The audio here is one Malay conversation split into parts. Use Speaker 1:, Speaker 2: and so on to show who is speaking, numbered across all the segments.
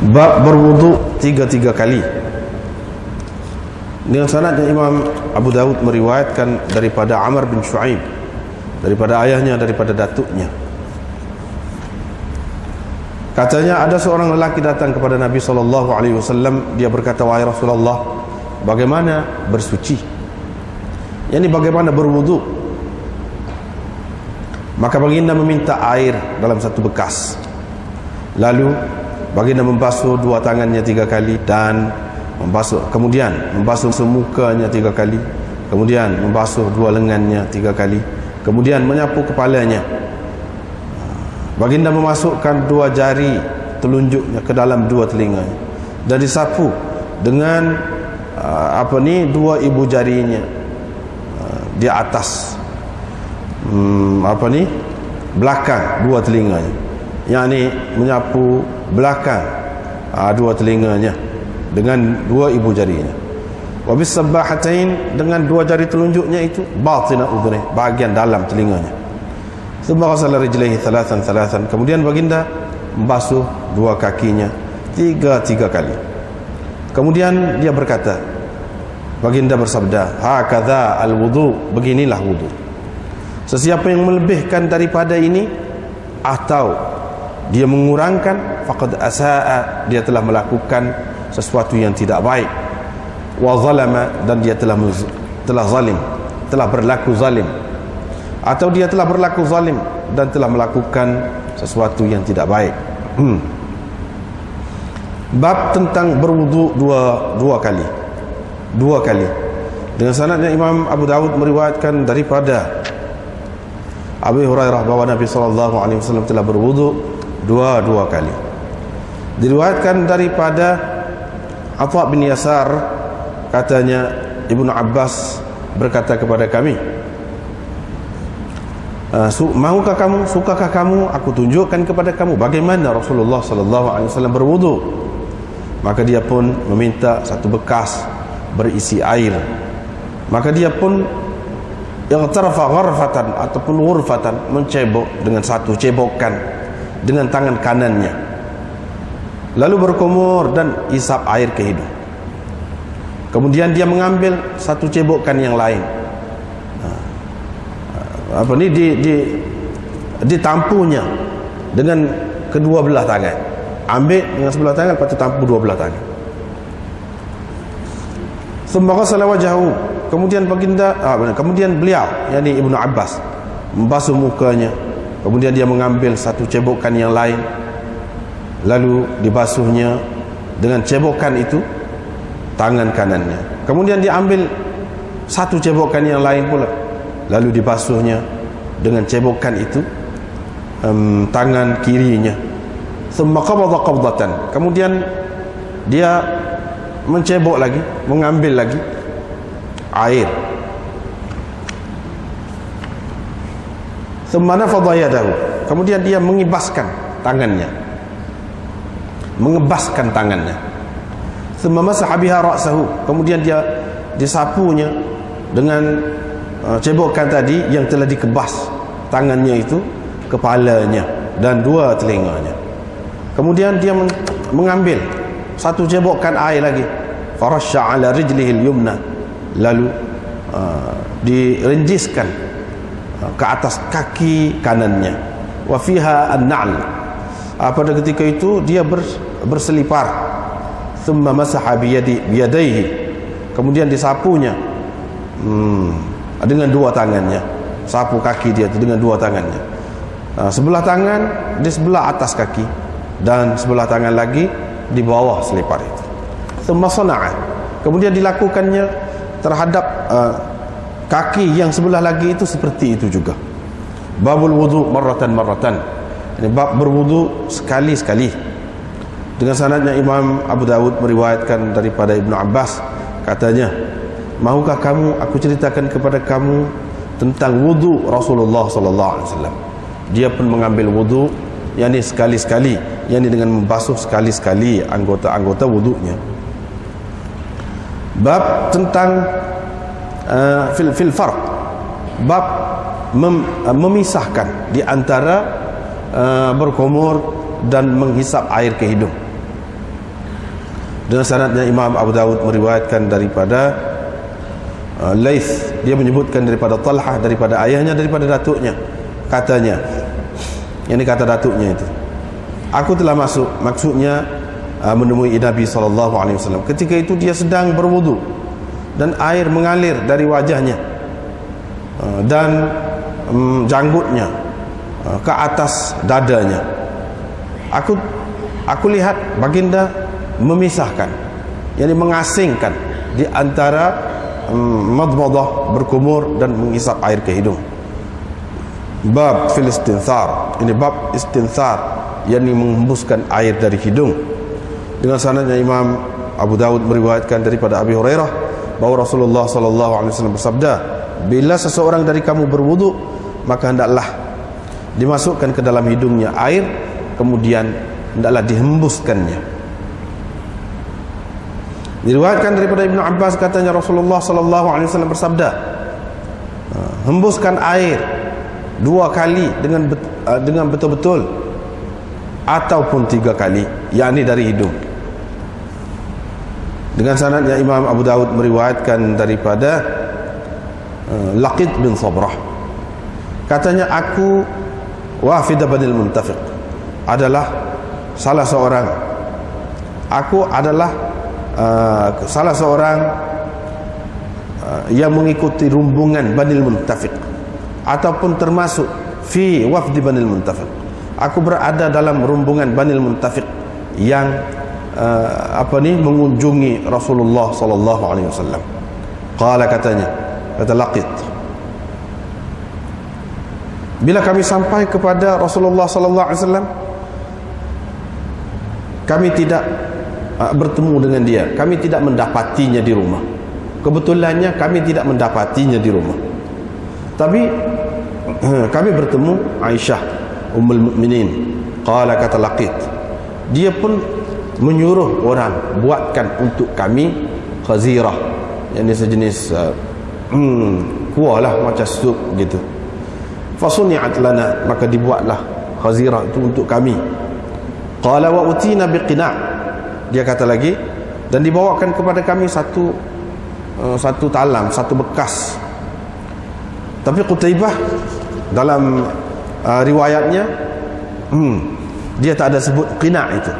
Speaker 1: Bab berwudu tiga kali. Dengan sanadnya Imam Abu Dawud meriwayatkan daripada Amr bin Shu'aib, daripada ayahnya, daripada datuknya. Katanya ada seorang lelaki datang kepada Nabi SAW. Dia berkata, wahai Rasulullah, bagaimana bersuci? Yani bagaimana berwudu? Maka baginda meminta air dalam satu bekas. Lalu baginda membasuh dua tangannya 3 kali dan kemudian membasuh semukanya 3 kali, kemudian membasuh dua lengannya 3 kali, kemudian menyapu kepalanya. Baginda memasukkan 2 jari telunjuknya ke dalam 2 telinganya dan disapu dengan 2 ibu jarinya di atas belakang 2 telinganya, yakni menyapu belakang 2 telinganya dengan 2 ibu jarinya. Wa bis sabbahatain, dengan 2 jari telunjuknya itu batina udhuni, bahagian dalam telinganya. Thumma ghasala rijlaihi thalathan, kemudian baginda membasuh 2 kakinya 3 kali. Kemudian dia berkata, baginda bersabda, hakadha al-wudu, beginilah wudu. Sesiapa yang melebihkan daripada ini atau dia mengurangkan, faqad asaa, dia telah melakukan sesuatu yang tidak baik. Wa zalama, dan dia telah zalim, telah berlaku zalim. Atau dia telah berlaku zalim dan telah melakukan sesuatu yang tidak baik. Bab tentang berwudu dua kali. Dengan sanadnya Imam Abu Dawud meriwayatkan daripada Abu Hurairah bahwa Nabi SAW telah berwudu dua kali. Diriwayatkan daripada Atha bin Yasar, katanya Ibnu Abbas berkata kepada kami, sukakah kamu aku tunjukkan kepada kamu bagaimana Rasulullah SAW berwudu? Maka dia pun meminta satu bekas berisi air. Maka dia pun yang tarafa gharfatan ataupun ghurfatan, mencebok dengan satu cebokan dengan tangan kanannya, lalu berkumur dan isap air ke hidung. Kemudian dia mengambil satu cebokan yang lain, ditampunya dengan kedua belah tangan, ambil dengan sebelah tangan, lepas itu tampu dua belah tangan. Thumma ghasala wajhahu, kemudian beliau, yakni Ibnu Abbas, membasuh mukanya. Kemudian dia mengambil satu cebokan yang lain, lalu dibasuhnya dengan cebokan itu tangan kanannya. Kemudian dia ambil satu cebokan yang lain pula, lalu dibasuhnya dengan cebokan itu tangan kirinya. Thumma qabadha qabdatan, kemudian dia mencebok lagi, mengambil lagi air. Thumma nafadha yadahu, kemudian dia mengibaskan tangannya, mengebaskan tangannya. Thumma masaha biha ra'sahu, kemudian dia disapunya dengan cebokan tadi yang telah dikebas tangannya itu, kepalanya dan 2 telinganya. Kemudian dia mengambil satu cebokan air lagi, farasha ala rijlihi al-yumna, lalu direnjiskan ke atas kaki kanannya. Wa fiha an-na'l, pada ketika itu dia berselipar. Thumma masaha biyadaihi, kemudian disapunya dengan 2 tangannya, sapu kaki dia itu dengan 2 tangannya. Sebelah tangan di sebelah atas kaki dan sebelah tangan lagi di bawah selipar itu. Thumma sana'a, kemudian dilakukannya terhadap kaki yang sebelah lagi itu seperti itu juga. Babul wudu marratan, ini bab berwudu sekali. Dengan sanadnya Imam Abu Dawud meriwayatkan daripada Ibnu Abbas, katanya, mahukah kamu aku ceritakan kepada kamu tentang wudu Rasulullah SAW? Dia pun mengambil wudu, yakni sekali-sekali, yakni dengan membasuh sekali-sekali anggota-anggota wudunya. Bab tentang fil farq, bab memisahkan di antara berkumur dan menghisap air ke hidung. Dengan sanadnya Imam Abu Dawud meriwayatkan daripada Laith, dia menyebutkan daripada Talhah, daripada ayahnya, daripada datuknya, katanya, yang ini kata datuknya itu, aku telah masuk, maksudnya menemui Nabi SAW. Ketika itu dia sedang berwudu dan air mengalir dari wajahnya dan janggutnya ke atas dadanya. Aku lihat baginda memisahkan, yakni mengasingkan di antara madmadah, berkumur, dan menghisap air ke hidung. Bab fil istinthar, ini bab istinthar, yakni menghembuskan air dari hidung. Dengan sanadnya Imam Abu Dawud meriwayatkan daripada Abi Hurairah bahwa Rasulullah SAW bersabda, bila seseorang dari kamu berwudu, maka hendaklah dimasukkan ke dalam hidungnya air, kemudian hendaklah dihembuskannya. Diriwayatkan daripada Ibnu Abbas, katanya Rasulullah SAW bersabda, hembuskan air 2 kali dengan betul-betul, ataupun 3 kali, yakni dari hidung. Dengan sanadnya Imam Abu Dawud meriwayatkan daripada Laqid bin Sabrah, katanya aku Wafid bin Muntafiq adalah salah seorang, aku adalah salah seorang yang mengikuti rombongan Banil Muntafiq, ataupun termasuk fi wafdi Banil Muntafiq. Aku berada dalam rombongan Banil Muntafiq yang mengunjungi Rasulullah sallallahu alaihi wasallam. Qala, katanya, kata Laqit, bila kami sampai kepada Rasulullah sallallahu alaihi wasallam, kami tidak bertemu dengan dia, kami tidak mendapatinya di rumah. Kebetulannya kami tidak mendapatinya di rumah, tapi kami bertemu Aisyah Ummul Mukminin. Qala, kata Laqit, dia pun menyuruh orang buatkan untuk kami khazirah, yang sejenis kuah lah, macam sup gitu. Fasuni'at lana, maka dibuatlah khazirah itu untuk kami. Qala wa utina biqina', dia kata lagi, dan dibawakan kepada kami satu talam, satu bekas. Tapi Qutaibah dalam riwayatnya dia tak ada sebut qina' itu.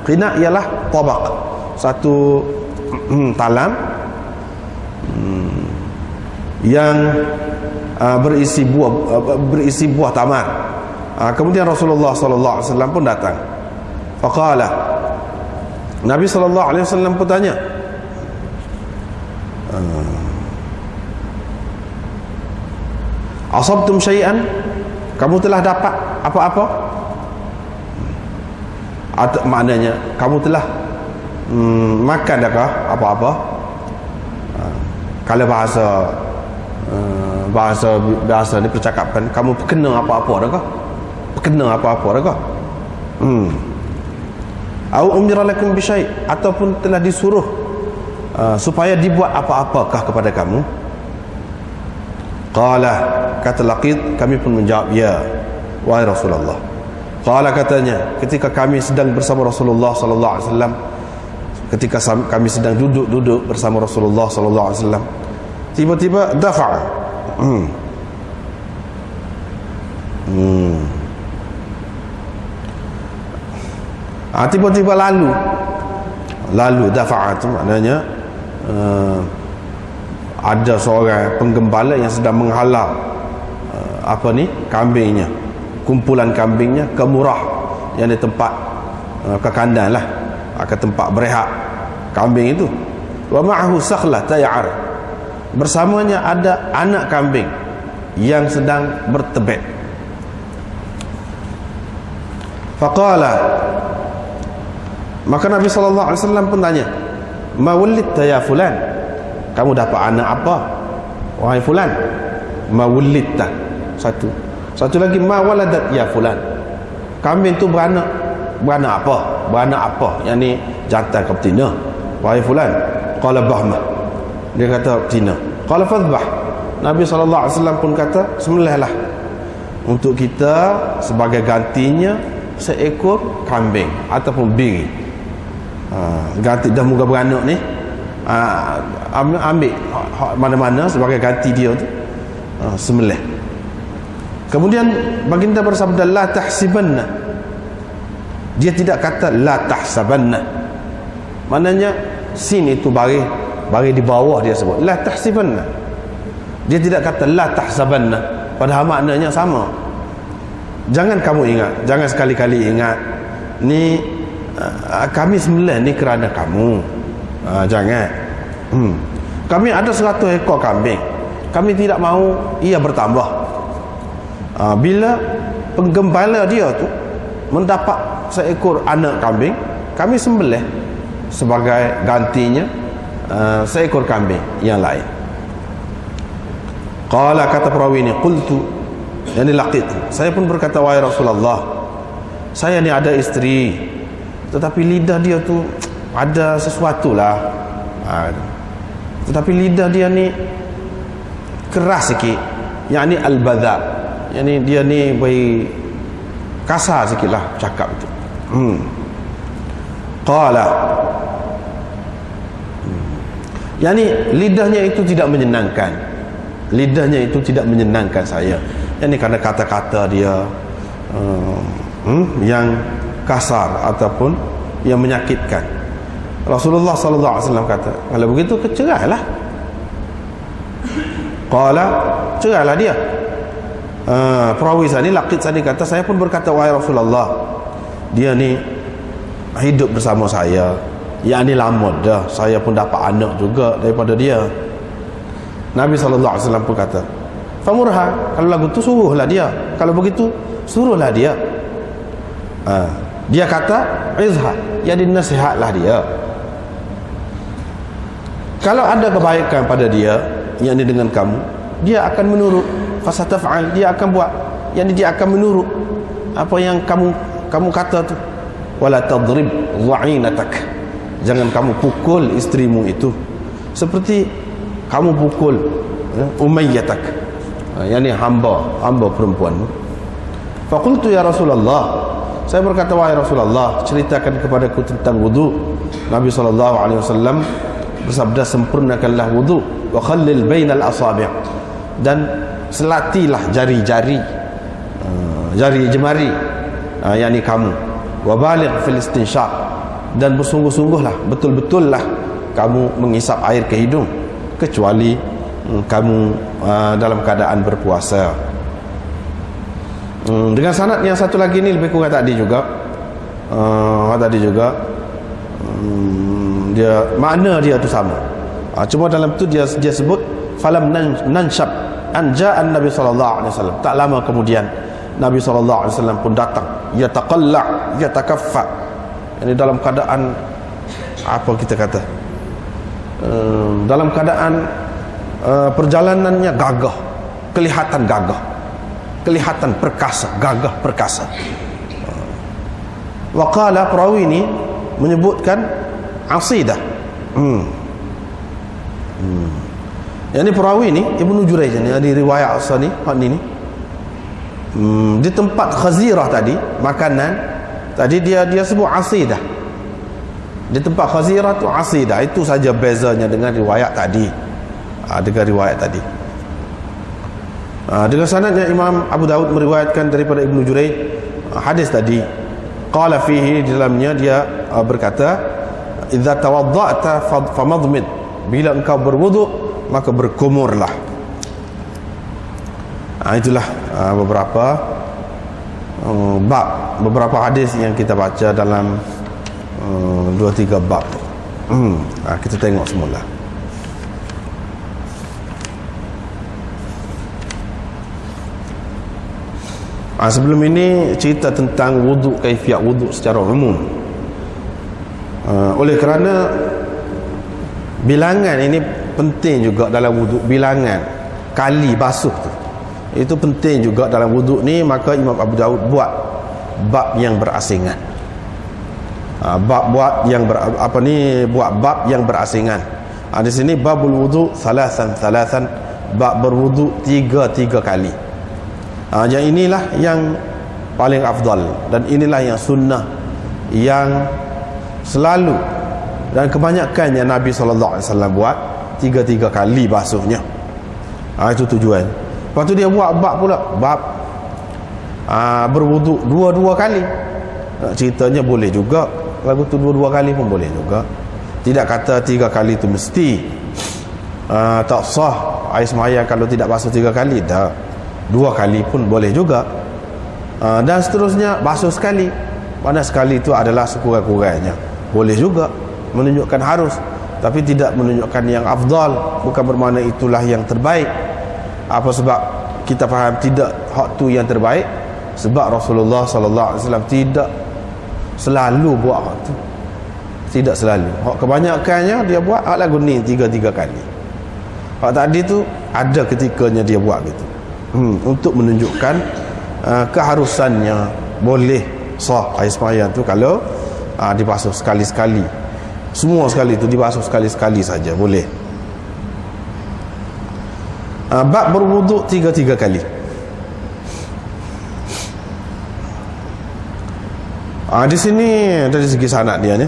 Speaker 1: Qina' ialah tabaq, satu talam yang berisi buah tamar. Kemudian Rasulullah sallallahu alaihi wasallam pun datang. Faqala, Nabi sallallahu alaihi wasallam pun tanya, asabtum syai'an, kamu telah dapat apa-apa? Atau maknanya kamu telah makan adakah apa-apa? Kalau bahasa dipercakapkan, kamu kena apa-apa adakah? Kena apa-apa adakah? Au umira lakum bi syai', ataupun telah disuruh supaya dibuat apa-apakah kepada kamu? Qala, kata Laqid, kami pun menjawab, ya wahai Rasulullah. Qala, katanya, ketika kami sedang bersama Rasulullah sallallahu alaihi wasallam, ketika kami sedang duduk bersama Rasulullah sallallahu alaihi wasallam, tiba-tiba dafa'a, tiba-tiba lalu dafa'a itu maknanya ada seorang penggembala yang sedang menghalau kambingnya, kumpulan kambingnya ke Murah, yang di tempat ke kandang lah, ke tempat berehat kambing itu. Wa ma'ahu sakhlah tay'ar, bersamanya ada anak kambing yang sedang bertebet. Faqala, maka Nabi sallallahu alaihi wasallam pun tanya, ma wulidta ya fulan, kamu dapat anak apa wahai fulan? Ma wulidta, satu lagi, ma waladat ya fulan, kambing tu beranak apa, yang ni jantan ke betina wahai fulan? Qala bahmah, dia kata betina. Qala fadhbah, Nabi sallallahu alaihi wasallam pun kata, sembelihlah untuk kita sebagai gantinya seekor kambing ataupun biri. Ganti dah muka beranak ni, ambil mana-mana sebagai ganti dia tu, sembelih. Kemudian baginda bersabda la tahsibanna, dia tidak kata la tahsabanna, maknanya sin itu baris di bawah dia sebut la tahsibanna, dia tidak kata la tahsabanna, padahal maknanya sama. Jangan kamu ingat, jangan sekali-kali ingat ni kami sembelih ni kerana kamu, jangan. Kami ada 100 ekor kambing, kami tidak mahu ia bertambah. Bila penggembala dia tu mendapat seekor anak kambing, kami sembelih sebagai gantinya seekor kambing yang lain. Qala, kata perawi ni, qultu, yani laqitu, saya pun berkata, wahai Rasulullah, saya ni ada isteri, tetapi lidah dia tu ada sesuatu lah, tetapi lidah dia ni keras sikit, yakni al-badha, yakni dia ni beri kasar sikit lah cakap itu. Qala, yakni lidahnya itu tidak menyenangkan, lidahnya itu tidak menyenangkan saya, yakni kerana kata-kata dia yang kasar ataupun yang menyakitkan. Rasulullah sallallahu alaihi wasallam kata, kalau begitu cerailah. Qala, cerailah dia. Perawi tadi, laqit tadi kata, saya pun berkata, wahai Rasulullah, dia ni hidup bersama saya, yakni lama dah, saya pun dapat anak juga daripada dia. Nabi sallallahu alaihi wasallam pun kata, famurha, kalau lagu tu suruhlah dia, kalau begitu suruhlah dia. Dia kata izha, jadi nasihatlah dia. Kalau ada kebaikan pada dia, yakni dengan kamu, dia akan menurut, fasataf'al, dia akan buat, yakni dia akan menurut apa yang kamu kata tu. Wala tadrib dha'inatak, jangan kamu pukul isterimu itu seperti kamu pukul umayyatak, yakni hamba perempuanmu. Faqultu ya Rasulullah, saya berkata, wahai Rasulullah, ceritakan kepadaku tentang wudu. Nabi SAW bersabda, sempurnakanlah wudu, wa khallil bainal asabi', dan selatilah jari-jari, jari jemari, yakni kamu, wa baligh fil istinsyaq, dan bersungguh-sungguhlah, betul-betullah kamu mengisap air ke hidung, kecuali kamu dalam keadaan berpuasa. Dengan sanad yang satu lagi ni lebih kurang tadi juga, dia makna dia tu sama, cuma dalam tu dia sebut falam nanshab anja'an Nabi sallallahu alaihi wasallam. Tak lama kemudian Nabi sallallahu alaihi wasallam pun datang, yataqalla yatakaffa, ini dalam keadaan apa kita kata, dalam keadaan perjalanannya gagah, kelihatan gagah, kelihatan perkasa, gagah perkasa. Waqala, perawi ini menyebutkan asidah. Yang ni perawi ni Ibnu Jurayj ni, di riwayat asal ni, di tempat khazirah tadi, makanan tadi dia sebut asidah. Di tempat khazirah tu asidah, itu saja bezanya dengan riwayat tadi. Dengan sanadnya Imam Abu Daud meriwayatkan daripada Ibnu Jurayj hadis tadi. Qala fihi, di dalamnya dia berkata, idza tawadda'ta famadmid, bila engkau berwudu maka berkumurlah. Itulah beberapa hadis yang kita baca dalam 2-3 bab. Kita tengok semula. Sebelum ini cerita tentang wudu, kaifiat wudu secara umum. Oleh kerana bilangan ini penting juga dalam wudu, bilangan kali basuh tu, itu penting juga dalam wudu ni, maka Imam Abu Daud buat bab yang berasingan. Buat bab yang berasingan. Di sini babul wudu thalathan, bab berwudu 3 kali. Yang inilah yang paling afdal, dan inilah yang sunnah yang selalu Dan kebanyakannya Nabi SAW buat 3 kali basuhnya. Itu tujuan. Lepas tu dia buat bab pula, bab berwuduk 2 kali. Ceritanya boleh juga, lagu tu 2 kali pun boleh juga. Tidak kata 3 kali tu mesti tak sah air sembahyang kalau tidak basuh 3 kali. Dah 2 kali pun boleh juga. Dan seterusnya basuh sekali. Mana sekali itu adalah sekurang-kurangnya. Boleh juga, menunjukkan harus, tapi tidak menunjukkan yang afdal. Bukan bermakna itulah yang terbaik. Apa sebab kita faham tidak hak tu yang terbaik? Sebab Rasulullah SAW tidak selalu buat hak tu. Tidak selalu. Hak kebanyakannya dia buat hak lagu ni 3 kali. Hak tadi tu ada ketikanya dia buat gitu. Untuk menunjukkan keharusannya. Boleh sah air sembahyang tu kalau dibasuh sekali-sekali. Semua sekali tu dibasuh sekali-sekali saja boleh. Bab berwuduk 3 kali. Di sini dari segi sanad dia ni,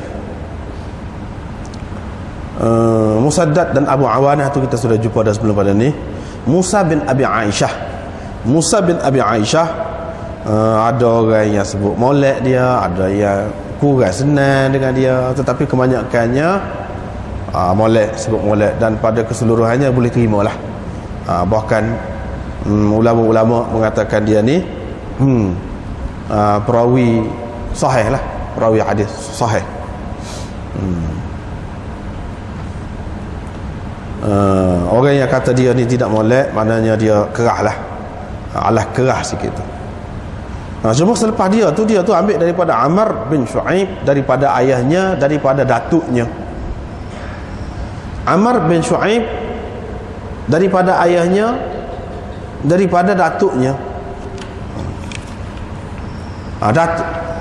Speaker 1: Musaddad dan Abu Awanah tu kita sudah jumpa dah sebelum pada ni. Musa bin Abi Aisyah, ada orang yang sebut molek dia, ada yang kurang senang dengan dia, tetapi kebanyakannya molek, sebut molek, dan pada keseluruhannya boleh terima lah. Bahkan ulama-ulama mengatakan dia ni perawi sahih lah, perawi hadis sahih. Orang yang kata dia ni tidak molek, maknanya dia kerah lah, alah kerah sikit tu. Cuma selepas dia tu ambil daripada Amr bin Shu'aib, daripada ayahnya, daripada datuknya. Amr bin Shu'aib daripada ayahnya, daripada datuknya.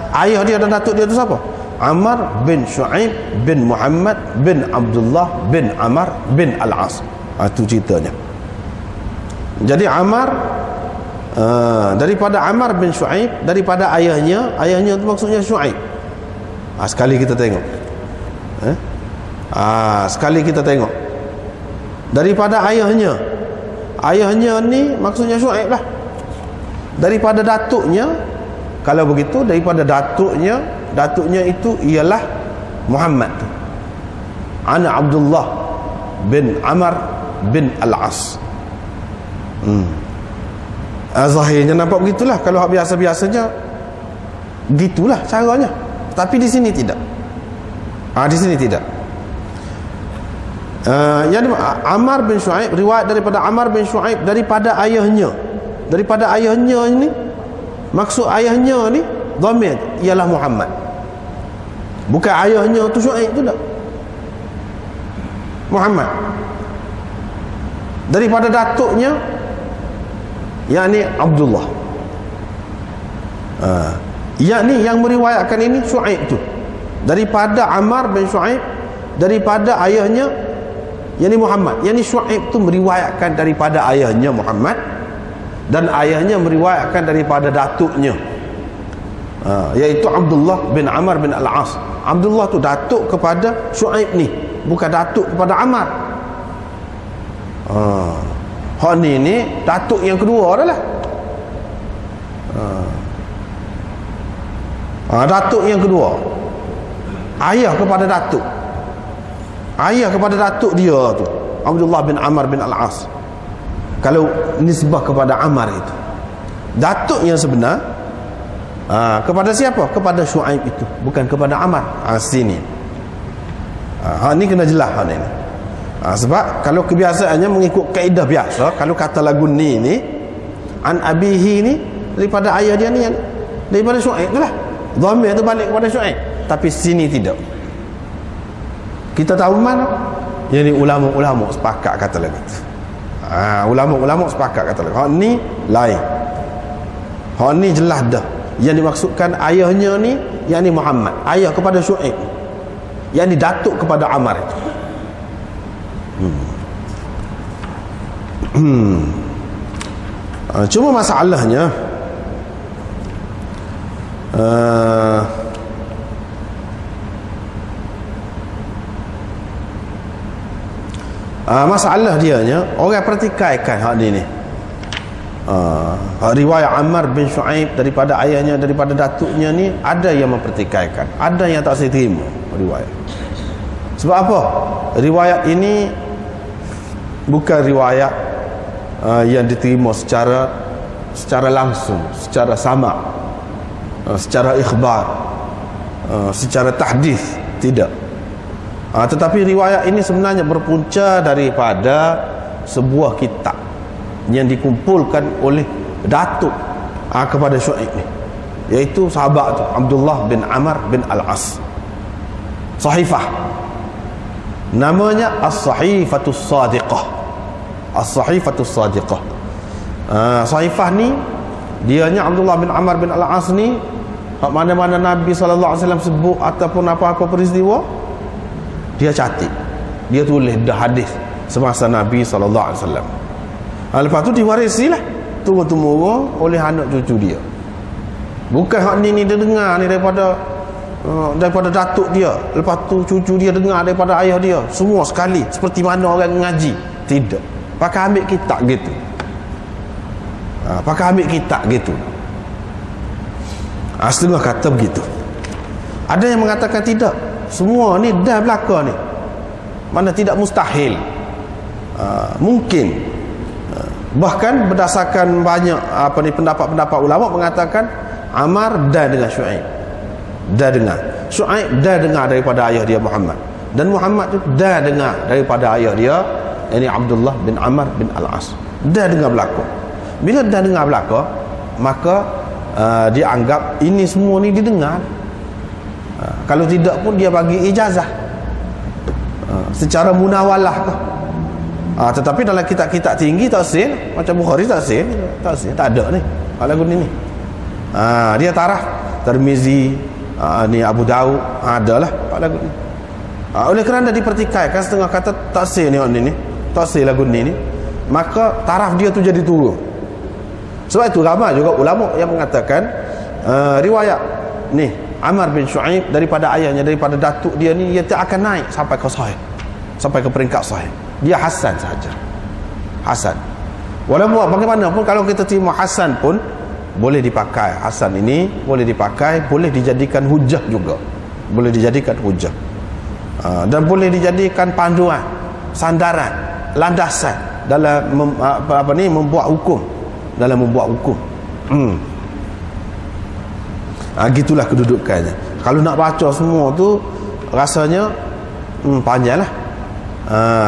Speaker 1: Ayah dia dan datuk dia tu siapa? Amr bin Shu'aib bin Muhammad bin Abdullah bin Amr bin Al-As. Itu ceritanya. Jadi Amr daripada Amr bin Shu'aib, daripada ayahnya tu maksudnya Shu'aib. Sekali kita tengok. Sekali kita tengok. Daripada ayahnya ni maksudnya Shu'aib lah. Daripada datuknya, kalau begitu daripada datuknya itu ialah Muhammad. Ana Abdullah bin Amr bin Al-As. Zahirnya nampak begitulah. Kalau biasa-biasanya gitulah caranya, tapi di sini tidak. Di sini tidak. Yang Amr bin Shu'aib, riwayat daripada Amr bin Shu'aib daripada ayahnya. Daripada ayahnya ini, maksud ayahnya ni dhamir ialah Muhammad. Bukan ayahnya tu Shu'aib tu tak. Muhammad. Daripada datuknya, yakni Abdullah. Yakni yang meriwayatkan ini Shu'aib tu. Daripada Amr bin Shu'aib, daripada ayahnya, yakni Muhammad. Yakni Shu'aib tu meriwayatkan daripada ayahnya Muhammad, dan ayahnya meriwayatkan daripada datuknya, iaitu Abdullah bin Amr bin Al-As. Abdullah tu datuk kepada Shu'aib ni, bukan datuk kepada Amr. Hak ni datuk yang kedua dah lah. Datuk yang kedua, ayah kepada datuk. Ayah kepada datuk dia tu Abdullah bin Amr bin Al-As. Kalau nisbah kepada Amr itu, datuk yang sebenar kepada siapa? Kepada Shu'aib itu, bukan kepada Amr. Sini ni kena jelas hal ni. Sebab kalau kebiasaannya mengikut kaedah biasa, kalau kata lagu ni an abihi ni, daripada ayah dia ni, daripada Shu'aib tu lah, dhamir tu balik kepada Shu'aib. Tapi sini tidak. Kita tahu mana? Jadi ulama-ulama sepakat kata lagu tu. Ulama-ulama sepakat kata lagu. Hak ni lain. Hak ni jelas dah. Yang dimaksudkan ayahnya ni, yang ni Muhammad, ayah kepada Shu'aib, yang ni datuk kepada Amr itu. Cuma masalahnya Masalah dianya orang pertikaikan hak ni. Riwayat Ammar bin Shu'aib daripada ayahnya, daripada datuknya ni, ada yang mempertikaikan, ada yang tak saya terima riwayat. Sebab apa? Riwayat ini bukan riwayat yang diterima secara langsung, secara sama, secara ikhbar, secara tahdis, tidak. Tetapi riwayat ini sebenarnya berpunca daripada sebuah kitab yang dikumpulkan oleh datuk kepada Syuaib ni, iaitu sahabat tu Abdullah bin Amr bin Al-As. Sahifah namanya As-Sahifatus Sadiqah. As-Sahifatus Sadiqah. Sahifah ni dianya Abdullah bin Amr bin Al-As ni, mana-mana Nabi SAW sebut ataupun apa-apa peristiwa, dia catat, dia tulis dah hadis semasa Nabi SAW. Lepas tu diwarisi lah turun-temurun oleh anak cucu dia. Bukan hak ni dia dengar ni daripada datuk dia, lepas tu cucu dia dengar daripada ayah dia, semua sekali seperti mana orang ngaji. Tidak, pakai ambil kitab gitu. Pakai ambil kitab gitu. Setengah kata begitu. Ada yang mengatakan tidak, semua ni dah belaka ni, mana tidak mustahil, mungkin. Bahkan berdasarkan banyak pendapat-pendapat ulama mengatakan Ammar dah dengan Syuaib, dah dengar, Syuaib dah dengar daripada ayah dia Muhammad, dan Muhammad tu dah dengar daripada ayah dia, ini Abdullah bin Amr bin Al-As, dah dengar belaka. Bila dah dengar belaka, maka dia anggap ini semua ni didengar. Kalau tidak pun dia bagi ijazah secara munawalah ke. Tetapi dalam kitab-kitab tinggi tak sah, macam Bukhari tak sah, tak ada ni lagu ni. Dia taraf Tirmizi, ni Abu Daud, adalah lagu ni. Oleh kerana dipertikaikan, setengah kata tak sah ni tak sah lagu ni, maka taraf dia tu jadi turun. Sebab itu ramai juga ulama yang mengatakan riwayat ni Ammar bin Shu'aib daripada ayahnya, daripada datuk dia ni, dia tak akan naik sampai ke sahih, sampai ke peringkat sahih. Dia hasan saja, hasan. Walaupun bagaimanapun, kalau kita terima hasan pun boleh dipakai. Hasan ini boleh dipakai, boleh dijadikan hujah juga, boleh dijadikan hujah, dan boleh dijadikan panduan, sandaran, landasan dalam membuat hukum, dalam membuat hukum. Gitulah kedudukannya. Kalau nak baca semua tu rasanya panjanglah.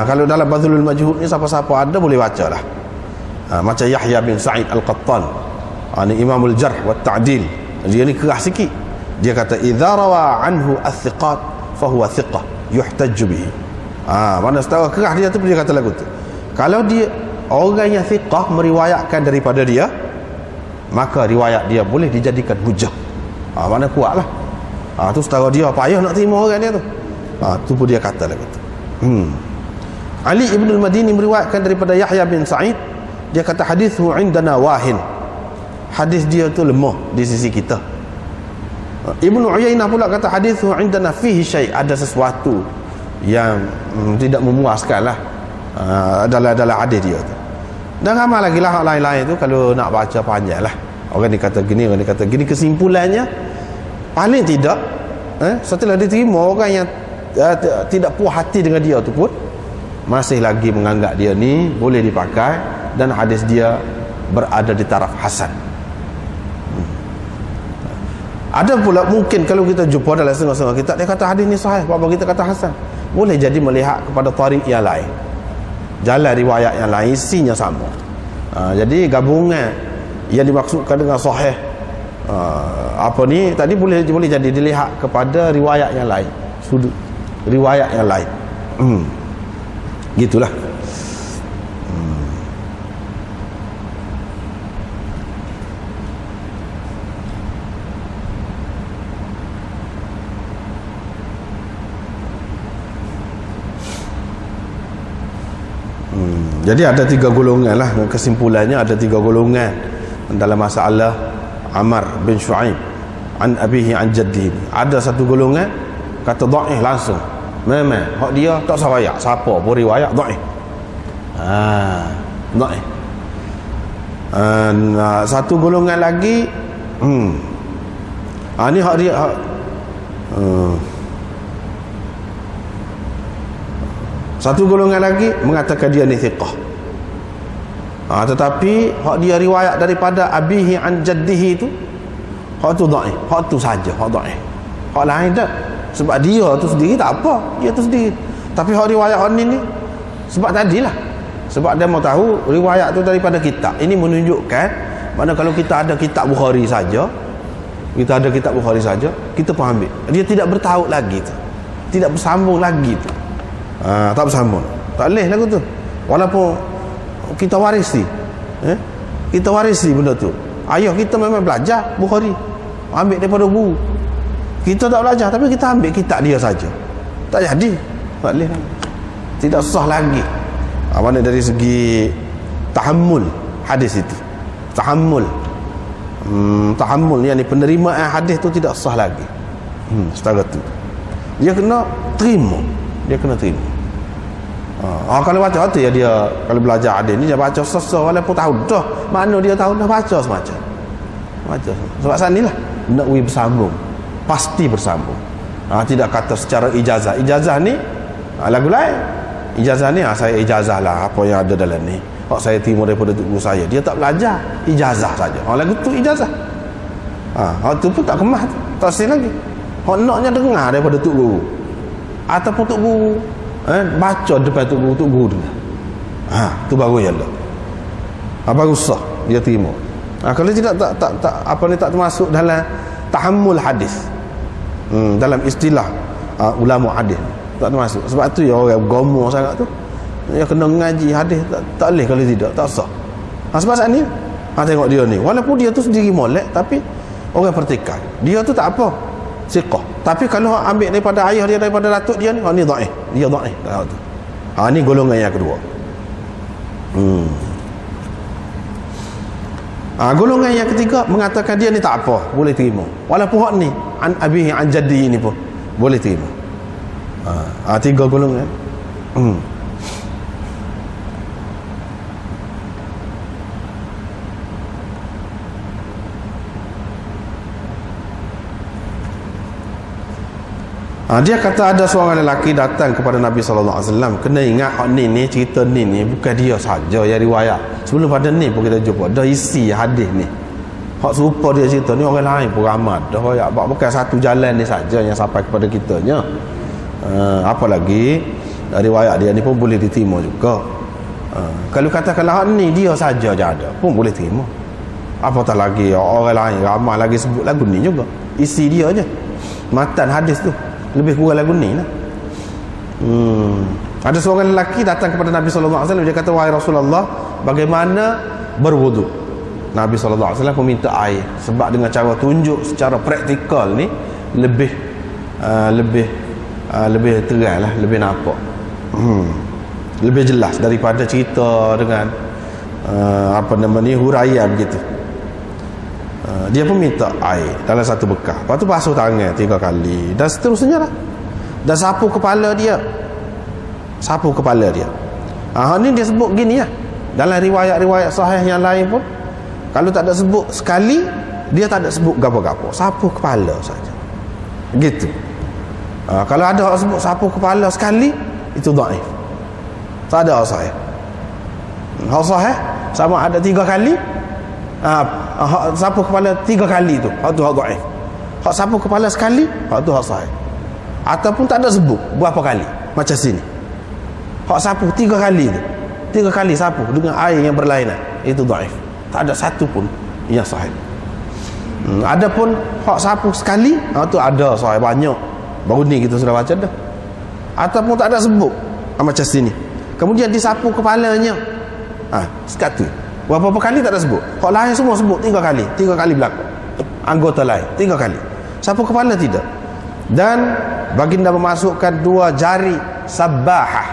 Speaker 1: Kalau dalam Badlul Majhud ni siapa-siapa ada boleh baca lah. Macam Yahya bin Sa'id Al-Qattan, ni Imamul Jarh wa Ta'dil, dia ni keras sikit. Dia kata idza rawa anhu as-thiqat fa huwa thiqah yuhtajju bihi. Mana setara keras dia tu, dia kata lagu tu, kalau dia orang yang thiqah meriwayatkan daripada dia, maka riwayat dia boleh dijadikan hujah. Mana kuatlah. Tu setara dia payah nak terima orang dia tu. Tu pun dia kata lagu tu. Ali ibn al-Madini meriwayatkan daripada Yahya bin Sa'id, dia kata hadithu indana wahin, hadis dia tu lemah di sisi kita. Ibnu Uyainah pula kata hadithu indana fihi syai', ada sesuatu yang tidak memuaskan lah dalam hadis dia tu. Dan ramai lagi lah lain-lain tu, kalau nak baca panjang lah. Orang ni kata gini, orang ni kata gini. Kesimpulannya paling tidak setelah diterima, orang yang tidak puas hati dengan dia tu pun masih lagi menganggap dia ni boleh dipakai, dan hadis dia berada di taraf hasan. Ada pula mungkin kalau kita jumpa dalam setengah-setengah kitab, dia kata hadis ni sahih, apa kita kata hasan. Boleh jadi melihat kepada tarikh yang lain, jalan riwayat yang lain, isinya sama. Jadi gabungan yang dimaksudkan dengan sahih tadi boleh jadi dilihat kepada riwayat yang lain, sudut riwayat yang lain. Gitulah. Jadi ada 3 golongan lah. Kesimpulannya ada 3 golongan dalam masalah Ammar bin Shu'aib an abihi an jaddihi. Ada satu golongan kata dhaif langsung, memang hak dia tak sawayak, siapa pun riwayat dhaif. Dhaif. Satu golongan lagi ni hak dia satu golongan lagi mengatakan dia ni thiqah. Tetapi hak dia riwayat daripada abihi an jaddihi tu, hak tu dhaif, hak tu saja hak dhaif. Hak lain tak. Sebab dia tu sendiri tak apa, dia tu sendiri. Tapi hak riwayat hak ni sebab tadilah, sebab dia mau tahu riwayat tu daripada kitab. Ini menunjukkan mana kalau kita ada kitab Bukhari saja, kita pun ambil. Dia tidak bertaut lagi tu, tidak bersambung lagi tu. Tak bersambung, tak boleh lagu tu. Walaupun kita warisi, kita warisi benda tu. Ayah kita memang belajar Bukhari, ambil daripada guru. Kita tak belajar, tapi kita ambil kitab dia saja. Tak jadi, tak boleh, tidak sah lagi. Mana dari segi tahammul hadis itu, tahammul yang penerimaan hadis tu tidak sah lagi. Setara tu dia kena terima, kalau baca tu ya, dia kalau belajar hadis ni dia baca sesah walaupun tahu dah mana dia tahu, dah baca semacam sebab sanilah nak bersambung, pasti bersambung. Tidak kata secara ijazah ni lagu lain. Ijazah ni saya ijazah lah apa yang ada dalam ni, saya terima daripada guru saya. Dia tak belajar, ijazah saja. Lagu tu ijazah. Tu pun tak kemas, tak sel lagi. Naknya dengar daripada tok guru ataupun tok guru baca depan tok guru dengar. Tu baru ya Allah. Baru sah dia terima. Kalau tidak tak apa ni, tak termasuk dalam tahammul hadis. Dalam istilah ulama hadis tak termasuk. Sebab tu ya orang gomo sangat tu, dia kena ngaji hadis tak boleh kalau tidak, tak sah. Sebab saat ni tengok dia ni, walaupun dia tu sendiri molek, tapi orang pertikaian dia tu tak apa, siqah. Tapi kalau ambil daripada ayah dia, daripada datuk dia ni, ni dhaif, dia dhaif tu. Ni golongan yang kedua. Golongan yang ketiga mengatakan dia ni tak apa, boleh terima. Walaupun hak ni an abihi an jaddi ni pun boleh terima. Tiga golongan. Dia kata ada seorang lelaki datang kepada Nabi SAW. Kena ingat hak ni cerita ni bukan dia saja yang riwayat. Sebelum pada ni pun kita jumpa dah isi hadis ni. Hak serupa dia cerita ni orang lain pun ramai dah riwayat. Bukan satu jalan ni saja yang sampai kepada kitanya. Apalagi riwayat dia ni pun boleh diterima juga. Kalau katakanlah hak ni dia saja je ada, pun boleh terima. Apatah lagi orang lain ramai lagi sebut lagu ni juga. Isi dia je, matan hadis tu lebih kurang lagu ni lah. Ada seorang lelaki datang kepada Nabi SAW. Dia kata, wahai Rasulullah, bagaimana berwudu? Nabi SAW pun minta air. Sebab dengan cara tunjuk secara praktikal ni lebih terang lah, lebih nampak, lebih jelas daripada cerita dengan huraian begitu. Dia pun minta air dalam satu bekas. Lepas tu basuh tangan 3 kali dan seterusnya lah. Dan sapu kepala dia. Ni dia sebut gini lah. Dalam riwayat-riwayat sahih yang lain pun, kalau tak ada sebut sekali, dia tak ada sebut gapo-gapo, sapu kepala saja gitu. Kalau ada orang sebut sapu kepala sekali, itu dhaif, tak ada sahih. Sahih sama ada 3 kali. Sapu kepala 3 kali tu, hak tu hak dhaif. Hak sapu kepala sekali, hak tu hak sahih. Ataupun tak ada sebut berapa kali, macam sini. Hak sapu 3 kali tu, 3 kali sapu dengan air yang berlainan, itu dhaif. Tak ada satu pun yang sahih. Adapun hak sapu sekali, hak tu ada sahih banyak. Baru ni kita sudah baca dah. Ataupun tak ada sebut, macam sini. Kemudian disapu kepalanya, sekat tu berapa kali tak ada sebut. Hak lain semua sebut 3 kali, 3 kali berlaku. Anggota lain 3 kali, sapu kepala tidak. Dan baginda memasukkan 2 jari sabbahah.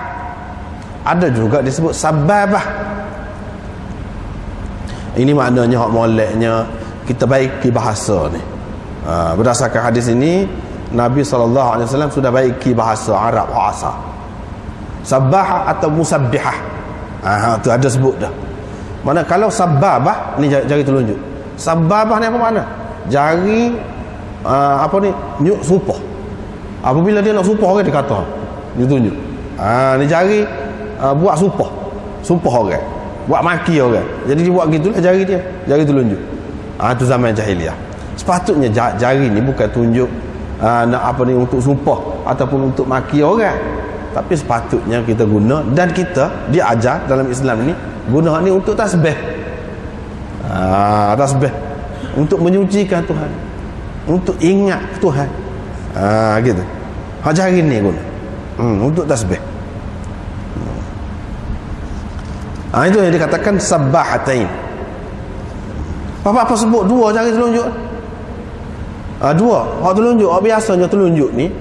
Speaker 1: Ada juga disebut sabbabah. Ini maknanya hak moleknya kita baiki bahasa ni. Berdasarkan hadis ini, Nabi SAW sudah baiki bahasa Arab hak asal. Sabbahah atau musabbihah. Tu ada sebut dah. Mana kalau sababah ni jari telunjuk. Sababah ni apa makna? Jari nyuk supah. Apabila dia nak supah orang, dia kata dia tunjuk. Ni jari buat supah orang, buat maki orang. Jadi dia buat gitulah jari dia, jari telunjuk. Tu zaman jahiliah. Sepatutnya jari ni bukan tunjuk nak untuk supah ataupun untuk maki orang. Tapi sepatutnya kita guna, dan kita diajar dalam Islam ni guna ni untuk tasbih. Tasbih untuk menyucikan Tuhan, untuk ingat Tuhan. Gitu. Jari ni guna untuk tasbih. Itu yang dikatakan sabbahatain. Apa sebut dua jari telunjuk? Dua. Hak telunjuk, hak biasanya telunjuk ni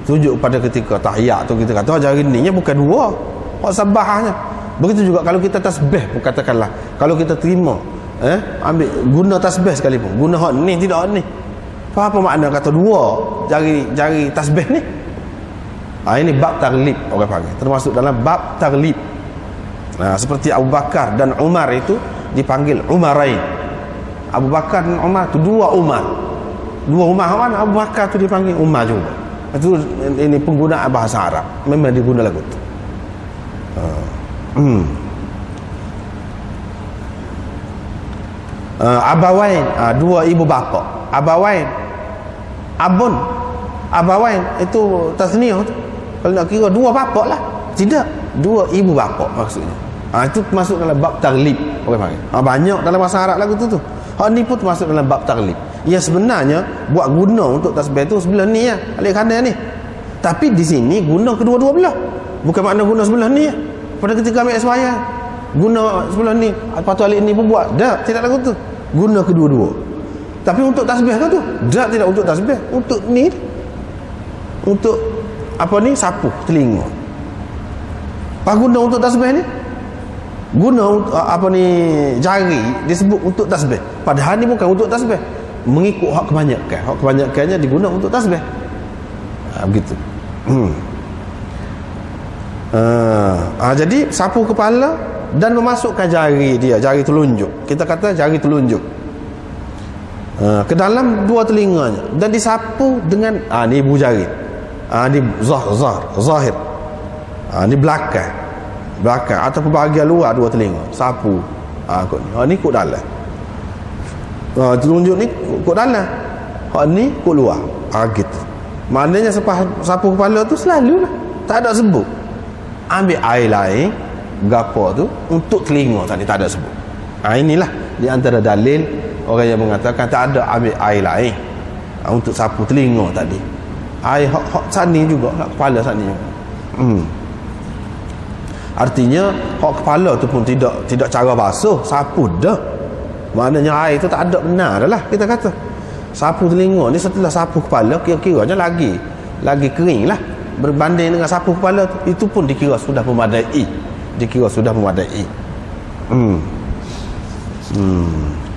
Speaker 1: tunjuk pada ketika tahiyat tu kita kata jari ni nya bukan dua. Hak sabbahahnya. Begitu juga kalau kita tasbih pun katakanlah, kalau kita terima ambil guna tasbih sekalipun, guna hak ni tidak hak ni. Apa makna kata dua jari tasbih ni? Ini bab taglib orang panggil. Termasuk dalam bab taglib. Seperti Abu Bakar dan Umar itu dipanggil Umarain. Abu Bakar dan Umar itu dua Umar. Dua Umar mana? Abu Bakar itu dipanggil Umar juga. Itu ini penggunaan bahasa Arab. Memang diguna lagu itu. Abawain, dua ibu bapa. Abawain, abawain itu tasniah tu. Kalau nak kira dua bapa lah. Tidak, dua ibu bapa maksudnya. Itu masuk dalam bab taglib orang panggil. Banyak dalam bahasa Arab lagu tu. Hak ni pun masuk dalam bab taglib. Yang sebenarnya buat guna untuk tasbih tu sebelah ni alik kanan ni. Tapi di sini guna kedua-dua belah. Bukan makna guna sebelah ni. Pada ketika ambil sembahyang guna sebelah ni, patut alik ni pun buat. Tidak lagu tu. Guna kedua-dua. Tapi untuk tasbih ke tu? Tidak untuk tasbih. Untuk ni. Untuk sapu telinga. Apa guna untuk tasbih ni? Guna jari disebut untuk tasbih. Padahal ni bukan untuk tasbih. Mengikut hak kebanyakan. Hak kebanyakannya diguna untuk tasbih. Begitu. Jadi sapu kepala dan memasukkan jari dia, jari telunjuk. Kita kata jari telunjuk ke dalam dua telinganya dan disapu dengan ni ibu jari. Ni zahir. Ni belakang ataupun bahagian luar dua telinga. Sapu. Ni kut dalam. Telunjuk ni kut dalam. Ni kut luar. Gitu. Maknanya sapu kepala tu selalu lah. Tak ada sebut. Ambil air lain gapo tu untuk telinga tadi tak ada sebut. Inilah di antara dalil orang yang mengatakan tak ada ambil air lain untuk sapu telinga tadi. Air hak sani juga, hak kepala sani juga. Artinya hak kepala tu pun tidak cara basuh, sapu dah. Maknanya air tu tak ada benar dah lah kita kata. Sapu telinga ni setelah sapu kepala kira-kiranya lagi kering lah berbanding dengan sapu kepala tu. Itu pun dikira sudah memadai.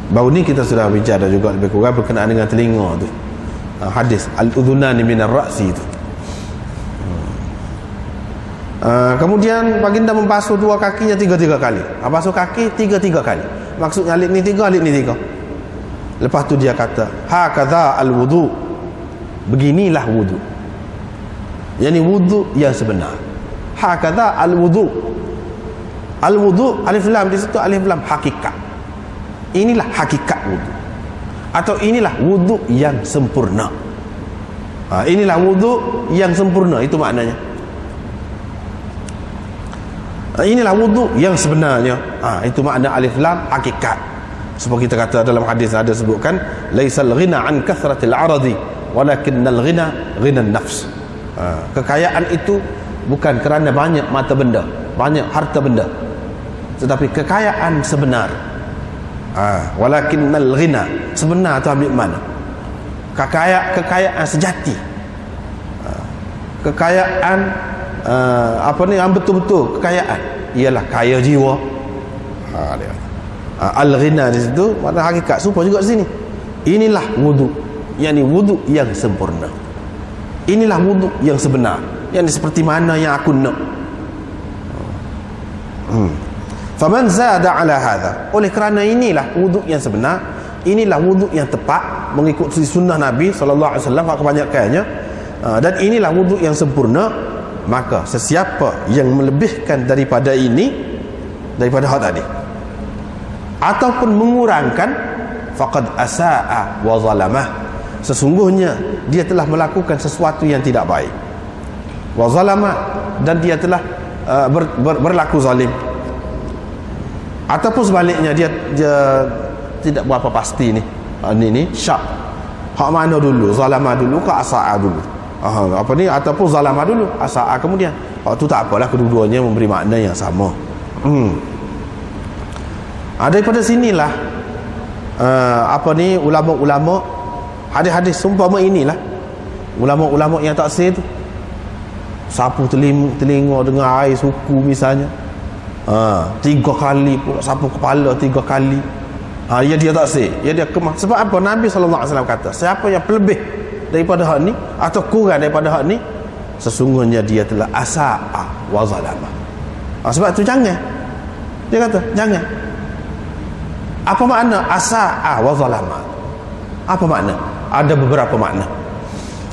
Speaker 1: Baru ni kita sudah bicara juga lebih kurang berkenaan dengan telinga tu. Hadis al-udhunani minar ra'si tu. Kemudian baginda membasuh dua kakinya 3 kali. Basuh kaki 3 kali. Maksudnya alik ni 3, alik ni 3. Lepas tu dia kata, hakadha al-wudu. Beginilah wudu. Yani wudu yang sebenar. Hakadha al-wudu. Al-wudu alif lam di situ alif lam hakikat. Inilah hakikat wudu. Atau inilah wudu yang sempurna. Inilah wudu yang sempurna, itu maknanya. Inilah wudu yang sebenarnya. Itu makna alif lam hakikat. Seperti kita kata dalam hadis ada sebutkan, laisal ghina an kathratil aradi walakinnal ghina ghinan nafs. Kekayaan itu bukan kerana banyak mata benda, banyak harta benda, tetapi kekayaan sebenar. Walakinnal ghina, sebenar tu ambil mana? Kekayaan sejati. Kekayaan yang betul-betul kekayaan ialah kaya jiwa. Al-ghina di situ makna hakikat serupa juga di sini. Inilah wudu, yakni wudu yang sempurna. Inilah wudu yang sebenar, yakni seperti mana yang aku nak. Faman zada ala hadha, oleh kerana inilah wuduk yang sebenar, inilah wuduk yang tepat mengikuti sunnah Nabi sallallahu alaihi wasallam kebanyakannya, dan inilah wuduk yang sempurna, maka sesiapa yang melebihkan daripada ini, daripada hal tadi, ataupun mengurangkan, faqad asaa wa zalamah, sesungguhnya dia telah melakukan sesuatu yang tidak baik, wa zalamah, dan dia telah berlaku zalim. Ataupun sebaliknya, dia tidak berapa pasti ni. Ini syak. Hak mana dulu? Zalama dulu ke asaa dulu? Apa ni? Ataupun zalama dulu, asaa kemudian. Hak tu tak apalah, kedua-duanya memberi makna yang sama. Daripada sinilah ulama-ulama, hadis-hadis sumpama inilah ulama-ulama yang taksir tu sapu telinga dengan air suku misalnya, 3 kali pula sapu kepala 3 kali, ya dia taksir, ya dia kemah. Sebab apa? Nabi SAW kata, siapa yang lebih daripada hak ni atau kurang daripada hak ni, sesungguhnya dia telah asa'a wa zalama. Sebab tu jangan, dia kata jangan. Apa makna asa'a wa zalama? Apa makna? Ada beberapa makna.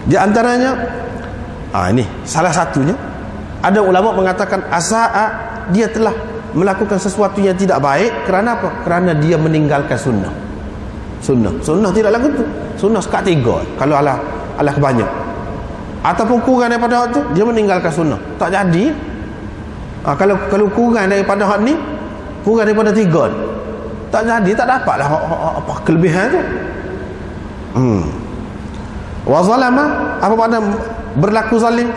Speaker 1: Di antaranya, ini salah satunya, ada ulama mengatakan asa'a, dia telah melakukan sesuatu yang tidak baik. Kerana apa? Kerana dia meninggalkan sunnah. Sunnah tidak lagu tu. Sunnah sekat 3 kalau ala kebanyak. Ataupun kurang daripada hak tu, dia meninggalkan sunnah. Tak jadi. Kalau kurang daripada hak ni, kurang daripada 3 ni, tak jadi, tak dapatlah apa kelebihan tu. Wa zalama, apa makna berlaku zalim?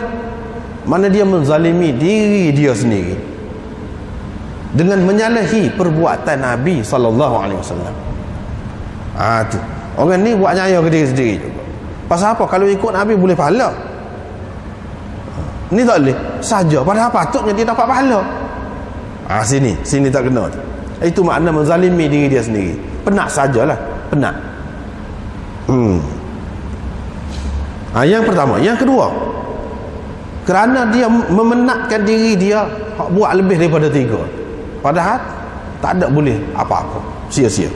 Speaker 1: Mana dia menzalimi diri dia sendiri dengan menyalahi perbuatan Nabi SAW. Tu orang ni buat nyaya ke diri sendiri juga. Pasal apa? Kalau ikut Nabi boleh pahala, ni tak boleh saja, padahal patutnya dia dapat pahala. Sini tak kena tu. Itu makna menzalimi diri dia sendiri. Penat sajalah, penat. Yang pertama. Yang kedua, kerana dia memenatkan diri dia buat lebih daripada 3, padahal tak ada boleh apa-apa, sia-sia,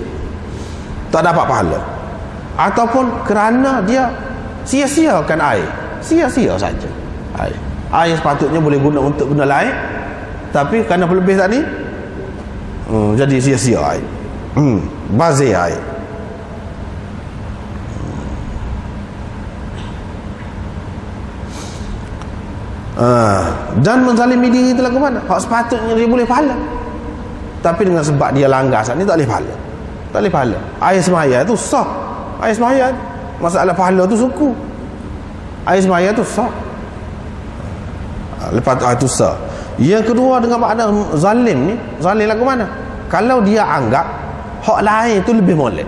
Speaker 1: tak dapat pahala. Ataupun kerana dia sia-siakan air, sia-sia saja air sepatutnya boleh guna untuk guna lain, tapi kerana berlebih tadi, jadi sia-sia air, bazir air. Dan menzalimi diri itu lagu mana? Hak sepatutnya dia boleh pahala, tapi dengan sebab dia langgar saat ni tak boleh pahala. Tak boleh pahala. Air semaya tu sah. Air semaya, masalah pahala tu suku. Air semaya tu sah. Lepas tu sah. Yang kedua, dengan makna zalim ni, zalim lagu mana? Kalau dia anggap hak lain tu lebih molek.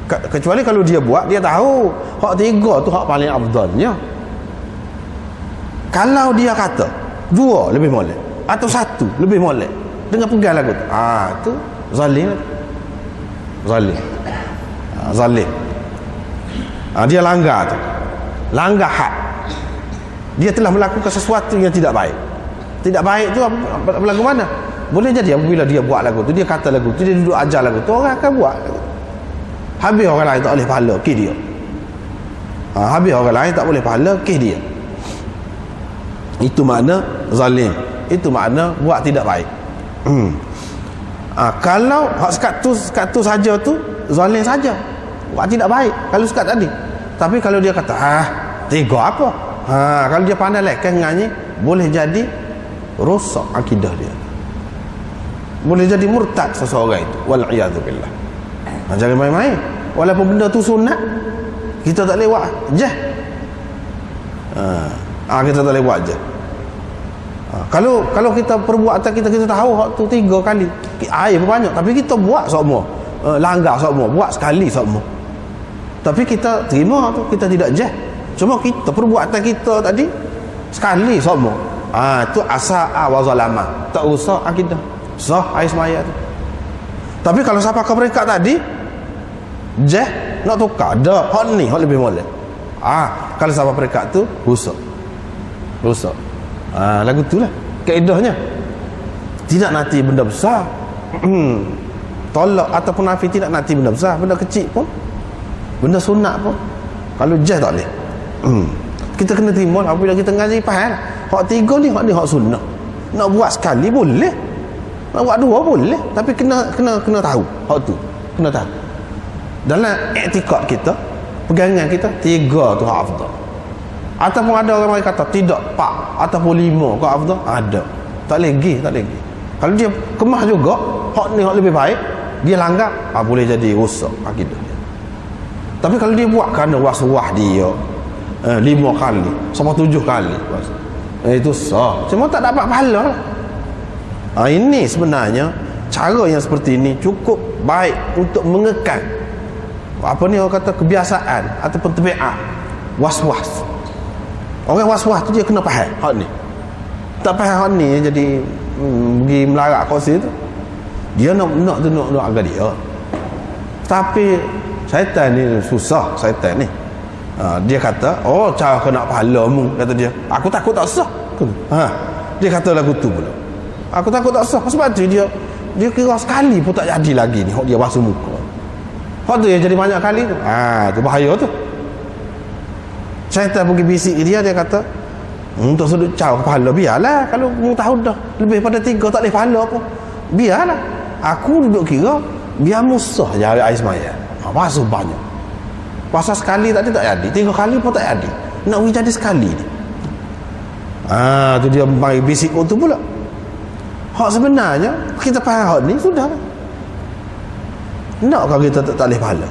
Speaker 1: Kecuali kalau dia buat, dia tahu hak 3 tu hak paling afdalnya. Kalau dia kata 2 lebih molek atau 1 lebih molek, dengan pegang lagu tu, tu zalim. Zalim. Dia langgar tu, langgar hak. Dia telah melakukan sesuatu yang tidak baik. Tidak baik tu apa lagu mana? Boleh jadi apabila dia buat lagu tu, dia kata lagu tu, dia duduk ajar lagu tu, orang akan buat lagu tu. Habis orang lain tak boleh pahala, kes dia. Habis orang lain tak boleh pahala, kes dia. Itu makna zalim. Itu makna buat tidak baik. Kalau hak sekat tu saja tu zalim saja, buat tidak baik kalau sekat tadi. Tapi kalau dia kata 3 apa, kalau dia pandai lekang dengannya, boleh jadi rosak akidah dia, boleh jadi murtad seseorang itu, wal'iyadzubillah. Jangan main-main. Walaupun benda tu sunat, kita tak boleh buat je. Kita tak boleh buat je. Kalau kita perbuatan kita tahu hak tu 3 kali air banyak, tapi kita buat semua, langgar semua, buat sekali semua, tapi kita terima tu, kita tidak jah. Cuma kita perbuatan kita tadi sekali semua, tu asa'a wa zalama, tak usah akidah sah air semaya tu. Tapi kalau siapa ke mereka tadi jah nak tukar dah, hak ni hak lebih molek, kalau siapa mereka tu rusak. Lagu tu lah kaedahnya. tidak nanti benda besar. Tolak ataupun nafi tidak nanti benda besar, benda kecil pun, benda sunat pun, kalau jaz tak boleh. Kita kena terima lah. Apabila kita ngaji faham lah. Hak tiga ni hak sunnah. Nak buat sekali boleh, nak buat dua boleh, tapi kena tahu hak tu, kena tahu. Dalam i'tikad kita, pegangan kita, tiga tu hak afdal. Ataupun ada orang yang kata tidak, 4 ataupun 5 kau afdal, ada. Tak lagi. Kalau dia kemah juga, hak ni hak lebih baik, dia langgar, boleh jadi rosak akidah dia. Tapi kalau dia buat kerana was-was dia 5 kali sampai 7 kali, itu sah, cuma tak dapat pahala lah. Ini sebenarnya cara yang seperti ini cukup baik untuk mengekang apa ni orang kata kebiasaan ataupun tabiat was-was. Orang was-was tu dia kena faham hak ni. Tak faham hak ni jadi pergi melarat kursi tu, dia nak agak dia. Tapi syaitan ni susah, syaitan ni. Dia kata, cara kau nak pahala mu, kata dia. Aku takut tak sah. Dia kata lagu tu pula. Aku takut tak sah. Sebab tu dia kira sekali pun tak jadi lagi ni, hak dia basuh muka. Hak tu yang jadi banyak kali tu. Tu bahaya tu. Syaitan pergi bisik dia kata, untuk sudut caw pahala, biarlah. Kalau mu tahu dah lebih pada 3 tak boleh pahala pun, biarlah. Aku duduk kira biar musuh je air semaya. Basuh banyak. Puasa sekali tak jadi, 3 kali pun tak jadi. Nak jadi sekali ni. Tu dia mari bisik tu pula. Hak sebenarnya kita faham hak ni sudah. Nakkah kita tak boleh pahala?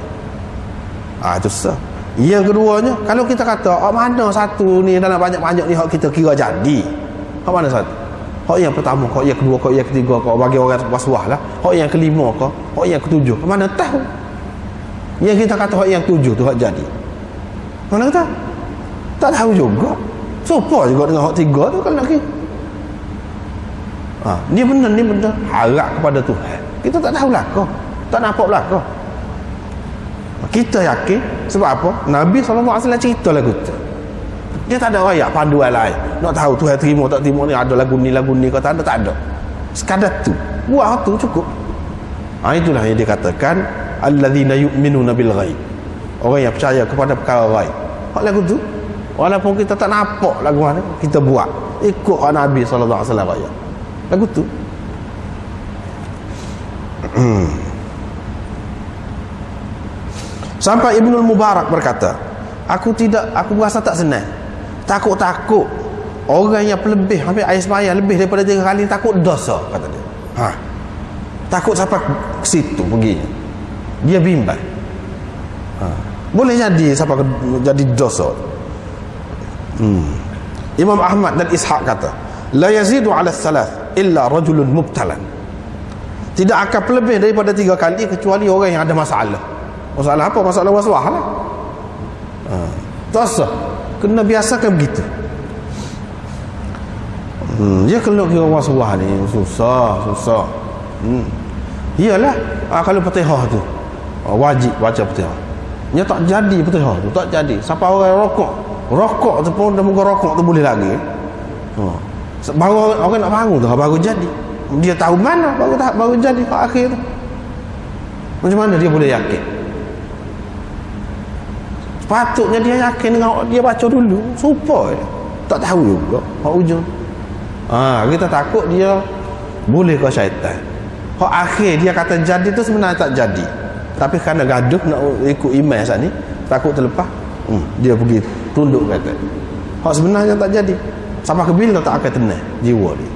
Speaker 1: Itu sah. Yang keduanya, kalau kita kata mana satu ni dalam banyak-banyak ni hak kita kira jadi, hak mana satu? Hak yang pertama, hak yang kedua, hak yang ketiga, hak bagi orang was-was lah, hak yang kelima ke, hak yang ketujuh, mana tahu? Yang kita kata hak yang 7 tu hak jadi, mana kata? Tak tahu juga. Sopa juga dengan hak 3 tu kalau nak kira. Ni benda harap kepada Tuhan. Kita tak tahu lah kau, tak nampak lah kau. Kita yakin. Sebab apa? Nabi SAW cerita lagu tu. Dia tak ada rakyat panduan lain nak tahu Tuhan terima tak terima ni, ada lagu ni kau tak ada. Sekadar tu, buat tu cukup. Itulah yang dikatakan alladzina yu'minuna bil ghaib, orang yang percaya kepada perkara ghaib. Hak lagu tu walaupun kita tak nampak lagu mana, kita buat ikut Nabi SAW rakyat lagu tu. Sampai Ibnul Mubarak berkata, aku rasa tak senang, takut orang yang lebih hampir air sembahyang lebih daripada 3 kali takut dosa, kata dia. Takut sampai ke situ pergi, dia bimbang. Boleh jadi sampai jadi dosa. Imam Ahmad dan Ishaq kata, la yazidu ala thalath illa rajulun mubtalan, tidak akan lebih daripada 3 kali kecuali orang yang ada masalah. Masalah apa? Masalah was-was lah. Dosa kena biasakan begitu. Dia kalau kira was-was ni susah. Iyalah, kalau Fatihah tu wajib baca Fatihah. Dia tak jadi Fatihah tu, tak jadi. Sampai orang rokok tu pun dah muka rokok tu boleh lagi. Baru orang nak bangun tu baru jadi. Dia tahu mana baru jadi akhir tu. Macam mana dia boleh yakin? Patutnya dia yakin dengan dia baca dulu, supaya tak tahu juga hak ujung. Kita takut dia boleh ke syaitan. Hak akhir dia kata jadi tu sebenarnya tak jadi, tapi kerana gaduh nak ikut imam saat ni, takut terlepas, dia pergi tunduk kata hak sebenarnya tak jadi. Sampai ke bila tak akan tenang jiwa dia.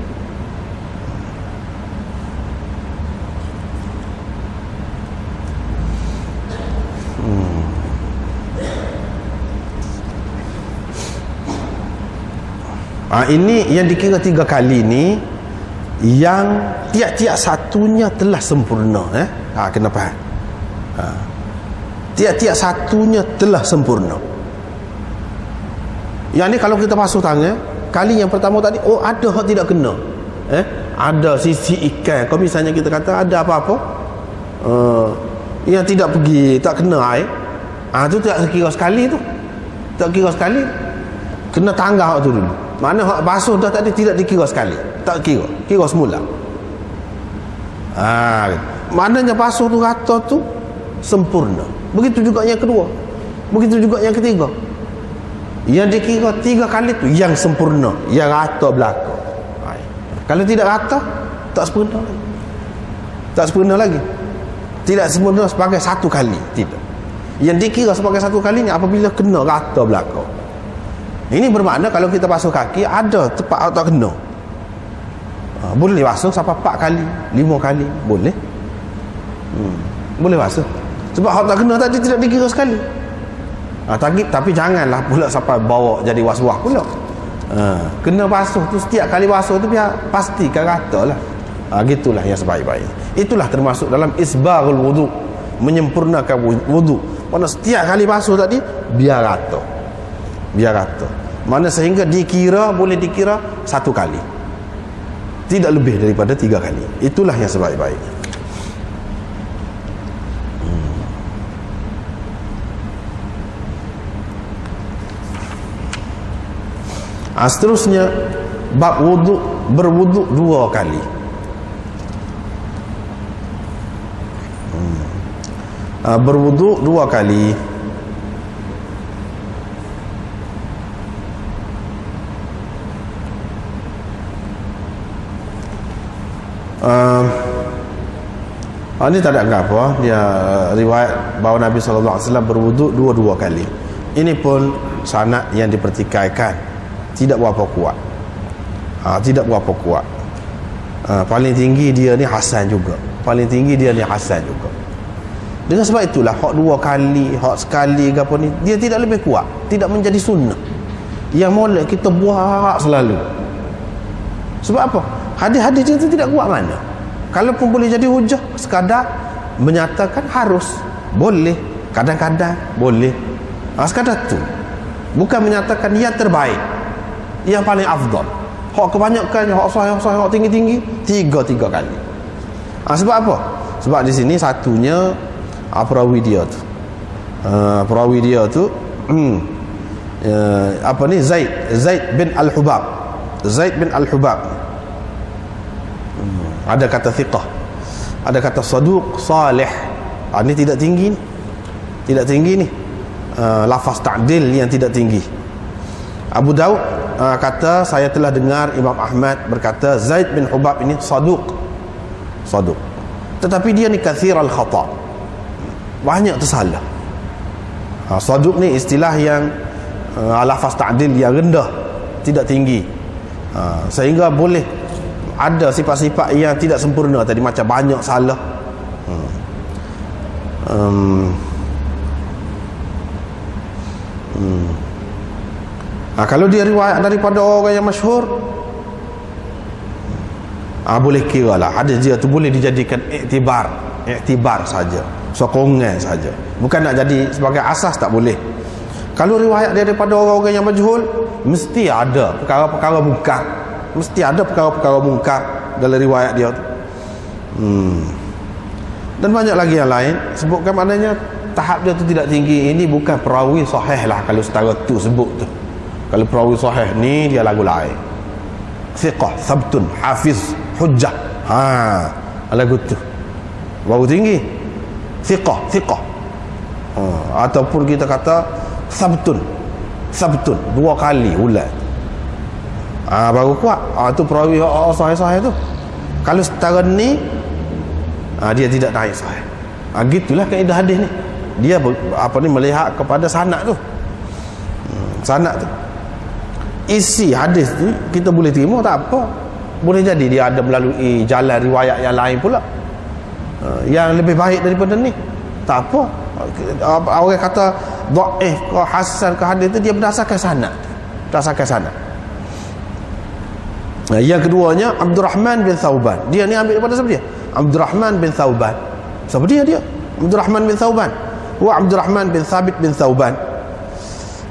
Speaker 1: Ini yang dikira 3 kali ni, yang tiap-tiap satunya telah sempurna. Kena faham. Tiap-tiap satunya telah sempurna. Yang ni kalau kita basuh tangan, kali yang pertama tadi, ada hak tidak kena. Ada sisi ikan. Kalau misalnya kita kata ada apa-apa yang tidak pergi, tak kena air, tu tak kira sekali tu. Tak kira sekali. Kena tanggal hak tu dulu. Mana hak basuh dah tadi tidak dikira sekali, tak kira semula. Maknanya basuh tu rata tu sempurna. Begitu juga yang kedua, begitu juga yang ketiga. Yang dikira 3 kali tu yang sempurna, yang rata belaka. Kalau tidak rata, tak sempurna lagi. Tak sempurna lagi. Tidak sempurna sebagai 1 kali, tidak. Yang dikira sebagai 1 kali ni apabila kena rata belaka. Ini bermakna kalau kita basuh kaki ada tempat tak kena, boleh basuh sampai 4 kali, 5 kali, boleh. Boleh basuh. Sebab hak tak kena tadi tidak dikira sekali. Tapi janganlah pula sampai bawa jadi was-was pula. Kena basuh tu setiap kali basuh tu biar pastikan rata lah. Gitulah yang sebaik-baik. Itulah termasuk dalam isbaghul wudu, menyempurnakan wudu. Mana setiap kali basuh tadi biar rata. Biar rata. Mana sehingga boleh dikira 1 kali. Tidak lebih daripada 3 kali. Itulah yang sebaik-baik. Seterusnya bab wudu, berwudu 2 kali. Berwudu 2 kali. Ini tak ada apa, dia riwayat bahawa Nabi SAW berwudu 2 kali. Ini pun sanad yang dipertikaikan, tidak berapa kuat. Tidak berapa kuat. Paling tinggi dia ni hasan juga. Paling tinggi dia ni hasan juga. Dengan sebab itulah hak 2 kali, hak sekali ke apa ni, dia tidak lebih kuat, tidak menjadi sunnah. Yang molek kita buat selalu. Sebab apa? Hadis-hadis itu tidak kuat mana. Kalaupun boleh jadi hujah, sekadar menyatakan harus, boleh, kadang-kadang boleh. Sekadar tu. Bukan menyatakan yang terbaik, yang paling afdal. Hak kebanyakan, hak sahih, hak tinggi-tinggi 3 kali. Sebab apa? Sebab di sini satunya perawi dia tu. Perawi dia tu Zaid bin Al-Hubab. Zaid bin Al-Hubab. Ada kata thiqah, ada kata saduq, salih. Ini tidak tinggi ni. Tidak tinggi ni. Lafaz ta'dil yang tidak tinggi. Abu Daud kata, saya telah dengar Imam Ahmad berkata Zaid bin Hubab ini saduq. Tetapi dia ni kathir al-khata', banyak tersalah. Saduq ni istilah yang lafaz ta'dil yang rendah, tidak tinggi. Sehingga boleh ada sifat-sifat yang tidak sempurna tadi, macam banyak salah. Kalau dia riwayat daripada orang yang masyhur, boleh kira lah hadis dia tu boleh dijadikan iktibar saja, sokongan saja, bukan nak jadi sebagai asas, tak boleh. Kalau riwayat dia daripada orang-orang yang majhul, mesti ada perkara-perkara mungkar, mesti ada perkara-perkara mungkar dalam riwayat dia tu. Dan banyak lagi yang lain sebutkan, maknanya tahap dia tu tidak tinggi. Ini bukan perawi sahih lah kalau setara tu sebut tu. Kalau perawi sahih ni dia lagu lain, thiqah, sabtun, hafiz, hujjah. Lagu tu baru tinggi, thiqah. Ataupun kita kata sabtun 2 kali ulang, baru kuat. Tu perawi sahih tu. Kalau setara ni dia tidak naik sahih. Gitulah kaedah hadis ni. Dia melihat kepada sanad tu. Sanad tu, isi hadis tu kita boleh terima, tak apa. Boleh jadi dia ada melalui jalan riwayat yang lain pula, yang lebih baik daripada ni, tak apa. Orang kata dhaif ke hasan ke hadis tu, dia berdasarkan sanad. Yang keduanya Abdurrahman bin Thauban. Dia ni ambil daripada siapa dia? Abdurrahman bin Thauban. Siapa dia? Abdurrahman bin Thauban. Wa Abdurrahman bin Thabit bin Thauban.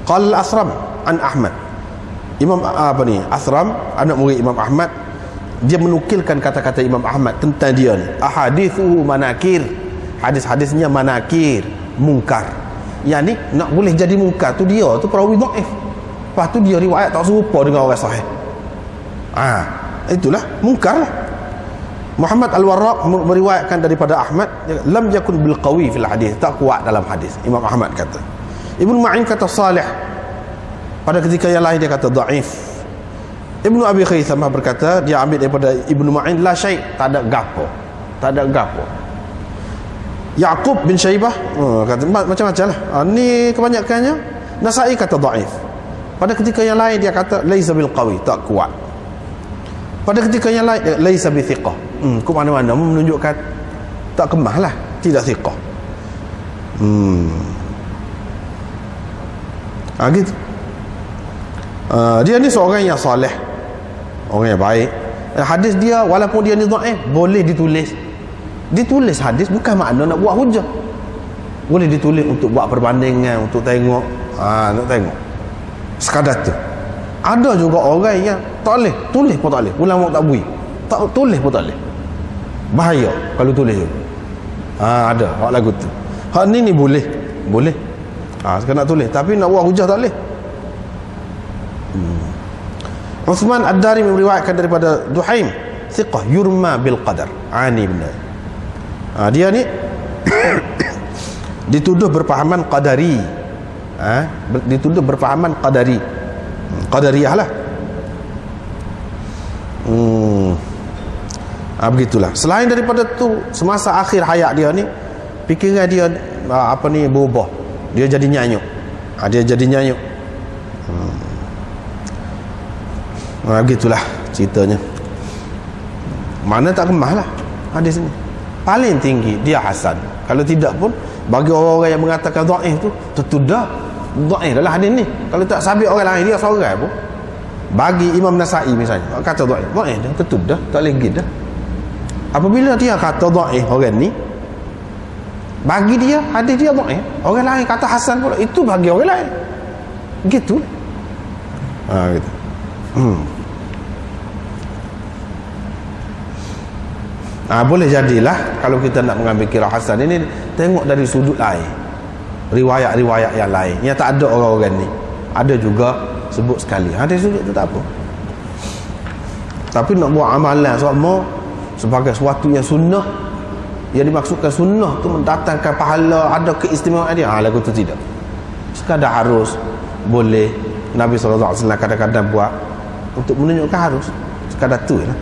Speaker 1: Qala al-Asram an Ahmad. Asram, anak murid Imam Ahmad, dia menukilkan kata-kata Imam Ahmad tentang dia ni. Ahadithu manakir. Hadis-hadisnya manakir, mungkar. Yang ni nak boleh jadi mungkar tu dia tu perawi dhaif. Lepas tu dia riwayat tak serupa dengan orang sahih. Itulah mungkar lah. Muhammad Al-Warraq meriwayatkan daripada Ahmad, lam yakun bil qawi fil hadis, tak kuat dalam hadis. Imam Ahmad kata. Ibnu Ma'in kata salih. Pada ketika yang lain dia kata dhaif. Ibnu Abi Khaythamah berkata, dia ambil daripada Ibnu Ma'in, la syai', tak ada gapo. Tak ada gapo. Yaqub bin Syaibah kata macam-macam lah. Ni kebanyakannya. Nasa'i kata dhaif. Pada ketika yang lain dia kata laisa bil qawi, tak kuat. Pada ketika yang lain laisa bi thiqah. Ke mana-mana menunjukkan tak kemah lah, tidak thiqah. Gitu. Dia ni seorang yang soleh, orang yang baik. Hadis dia walaupun dia ni dhaif, boleh ditulis hadis, bukan makna nak buat hujah. Boleh ditulis untuk buat perbandingan, untuk tengok, nak tengok sekadar tu. Ada juga orang yang tak boleh, tulis pun tak boleh, ulama tak bui, tak tulis pun tak boleh, bahaya kalau tulis tu. Ada hak lagu tu. Hak ni boleh sekarang nak tulis, tapi nak buat hujah tak boleh. Uthman Ad-Dari meriwayatkan daripada Duhaim, thiqah yurma bil qadar, ani benar. Dia ni dituduh berpahaman qadari. Dituduh berpahaman qadari, qadariyah lah. Begitulah. Selain daripada tu, semasa akhir hayat dia ni, fikiran dia berubah. Dia jadi nyanyuk. Begitulah ceritanya. Mana tak kemah lah hadis ni. Paling tinggi dia hasan. Kalau tidak pun, bagi orang-orang yang mengatakan dhaif tu, tertudah dhaif dalam hadis ni. Kalau tak sabit orang lain, dia seorang pun. Bagi Imam Nasa'i misalnya, kata dhaif dah, tertudah, tak lagi dah. Apabila dia kata dhaif orang ni, bagi dia hadis dia dhaif, orang lain kata hasan pula, itu bagi orang lain. Gitu. Gitu. Boleh jadilah kalau kita nak mengambil kira hasan ini, tengok dari sudut lain, riwayat-riwayat yang lain yang tak ada orang-orang ni, ada juga sebut sekali. Dari sudut tu tak apa. Tapi nak buat amalan semua sebagai sesuatu yang sunnah, yang dimaksudkan sunnah tu mendatangkan pahala, ada keistimewaan dia, lagu tu tidak. Sekadar harus, boleh. Nabi SAW kadang-kadang buat untuk menunjukkan harus, sekadar tu lah.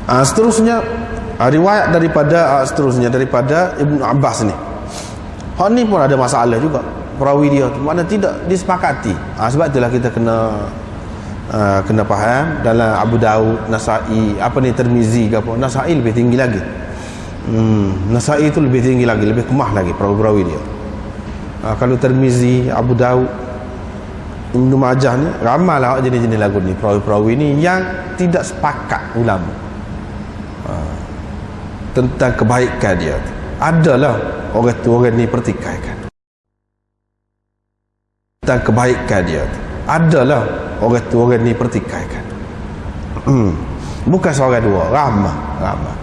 Speaker 1: Seterusnya riwayat daripada Ibnu Abbas ni. Hak ni pun ada masalah juga. Perawi dia tu makna tidak disepakati. Sebab itulah kita kena faham dalam Abu Daud, Nasa'i, Tirmizi ke apa. Nasa'i lebih tinggi lagi. Nasa'i itu lebih tinggi lagi, lebih kemah lagi perawi-perawi dia. Kalau Tirmizi, Abu Daud, Ibnu Majah ni ramailah jenis-jenis lagu ni, perawi-perawi ni yang tidak sepakat ulama tentang kebaikan dia. Adalah orang ni pertikaikan tentang kebaikan dia. Adalah orang ni pertikaikan. Bukan seorang dua, ramai.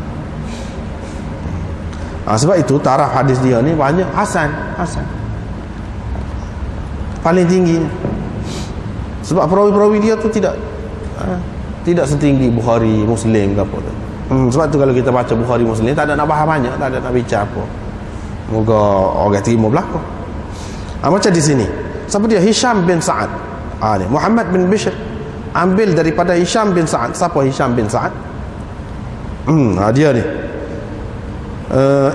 Speaker 1: Sebab itu taraf hadis dia ni banyak hasan. Paling tinggi. Sebab perawi-perawi dia tu tidak setinggi Bukhari, Muslim ke apa tu. Sebab tu kalau kita baca Bukhari, Muslim, tak ada nak bahas banyak, tak ada nak bicara apa. Moga orang terima belakang. Macam di sini. Siapa dia? Hisham bin Sa'ad. Ni Muhammad bin Bishr ambil daripada Hisham bin Sa'ad. Siapa Hisham bin Sa'ad? Dia ni.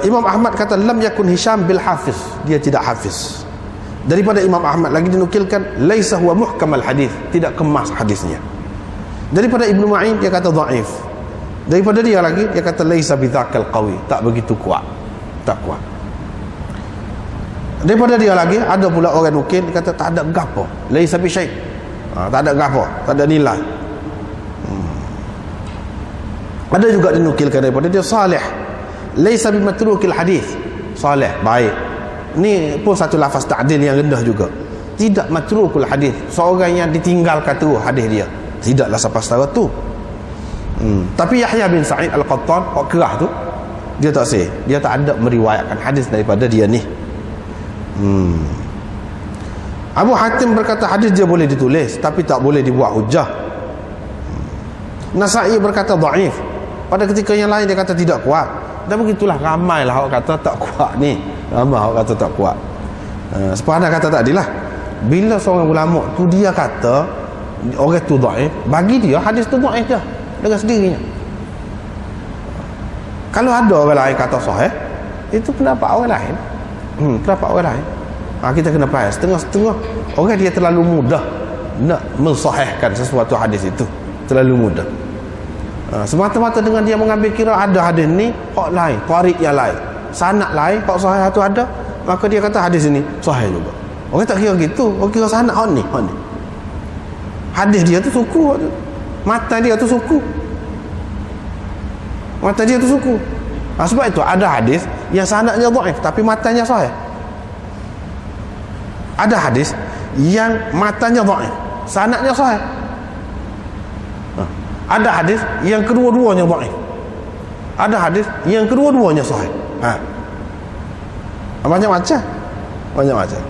Speaker 1: Imam Ahmad kata lam yakun Hisham bil hafiz, dia tidak hafiz. Daripada Imam Ahmad lagi dinukilkan laisa huwa muhkamal hadis, tidak kemas hadisnya. Daripada Ibnu Ma'in dia kata dhaif. Daripada dia lagi dia kata laisa bidzakal qawi, tak begitu kuat, tak kuat. Daripada dia lagi ada pula orang nukil, dia kata tak ada gapo, laisa bi syai', tak ada gapo, tak ada nilai. Ada juga dinukilkan daripada dia salih, laisa bi matrukil hadis, salih, baik. Ni pun satu lafaz ta'dil yang rendah juga, tidak matrukul hadis, seorang yang ditinggalkan terus hadis dia, tidaklah sampai setara tu. Tapi Yahya bin Sa'id Al-Qattan, kerah tu, dia tak sahih, dia tak ada meriwayatkan hadis daripada dia ni. Abu Hatim berkata hadis dia boleh ditulis tapi tak boleh dibuat hujah. Nasa'i berkata dhaif. Pada ketika yang lain dia kata tidak kuat. Dan begitulah ramailah orang kata tak kuat ni. Ramai orang kata tak kuat. Seperti anda kata tadi lah, bila seorang ulama tu dia kata orang tu dhaif, bagi dia hadis tu dhaif dah dengan sendirinya. Kalau ada orang lain kata sahih, itu pendapat orang lain. Pendapat orang lain. Kita kena faham, setengah-setengah orang dia terlalu mudah nak mensahihkan sesuatu hadis itu, terlalu mudah. Semata-mata dengan dia mengambil kira ada hadis ni hak lain, tarik yang lain, sanad lain, hak sahih tu ada, maka dia kata hadis ini sahih juga. Orang tak kira gitu, orang kira sanad hak ni. Hadis dia tu suku tu. Matan dia tu suku. Matan dia tu suku. Sebab itu ada hadis yang sanadnya dhaif tapi matanya sahih. Ada hadis yang matanya dhaif, sanadnya sahih. Ada hadis yang kedua-duanya dhaif. Ada hadis yang kedua-duanya sahih. Banyak macam. Banyak macam.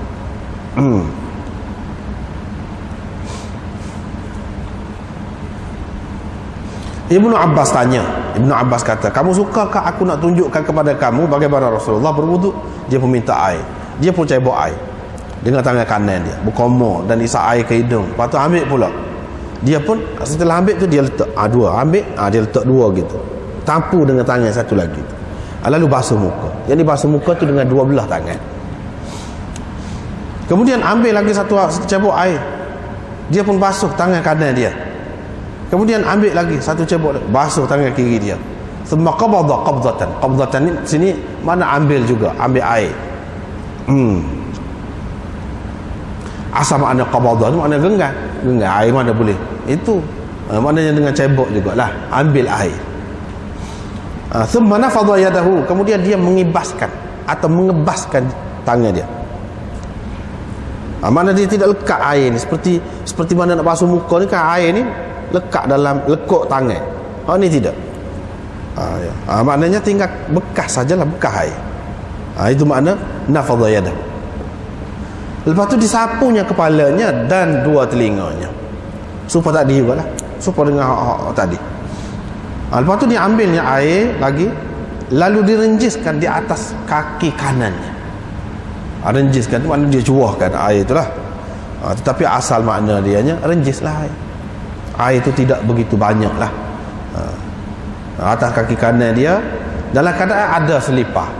Speaker 1: Ibnu Abbas tanya. Ibnu Abbas kata, kamu sukakah aku nak tunjukkan kepada kamu bagaimana Rasulullah berwuduk? Dia pun minta air. Dia pun cebok air dengan tangan kanan dia, berkomor dan isap air ke hidung. Lepas tu ambil pula. Dia pun setelah ambil tu dia letak dua. Ambil, dia letak dua gitu. Tampu dengan tangan satu lagi tu. Lalu basuh muka. Yang dibasuh muka tu dengan dua belah tangan. Kemudian ambil lagi satu cebok air. Dia pun basuh tangan kanan dia. Kemudian ambil lagi satu cebok, basuh tangan kiri dia. Thumma qabadha qabdatan. Qabdatan ni sini mana ambil juga, ambil air. Asal makna qabadha tu makna genggam. Genggam air mana boleh. Itu maknanya dengan cebok jugalah, ambil air. Thumma nafadha yadahu. Kemudian dia mengibaskan atau mengebaskan tangan dia. Mana dia tidak lekat air ni seperti mana nak basuh muka ni kan, air ni lekat dalam lekuk tangan. Ni tidak. Maknanya tinggal bekas sajalah, bekas air. Itu makna nafadha yadahu. Lepas tu disapunya kepalanya dan dua telinganya. Supaya tadi juga lah, supaya dengan tadi. Lepas tu dia ambilnya air lagi, lalu direnjiskan di atas kaki kanannya. Renjiskan tu makna dia cuahkan air itulah. Tetapi asal makna dianya renjislah air. Air itu tidak begitu banyak lah. Atas kaki kanan dia dalam keadaan ada selipar,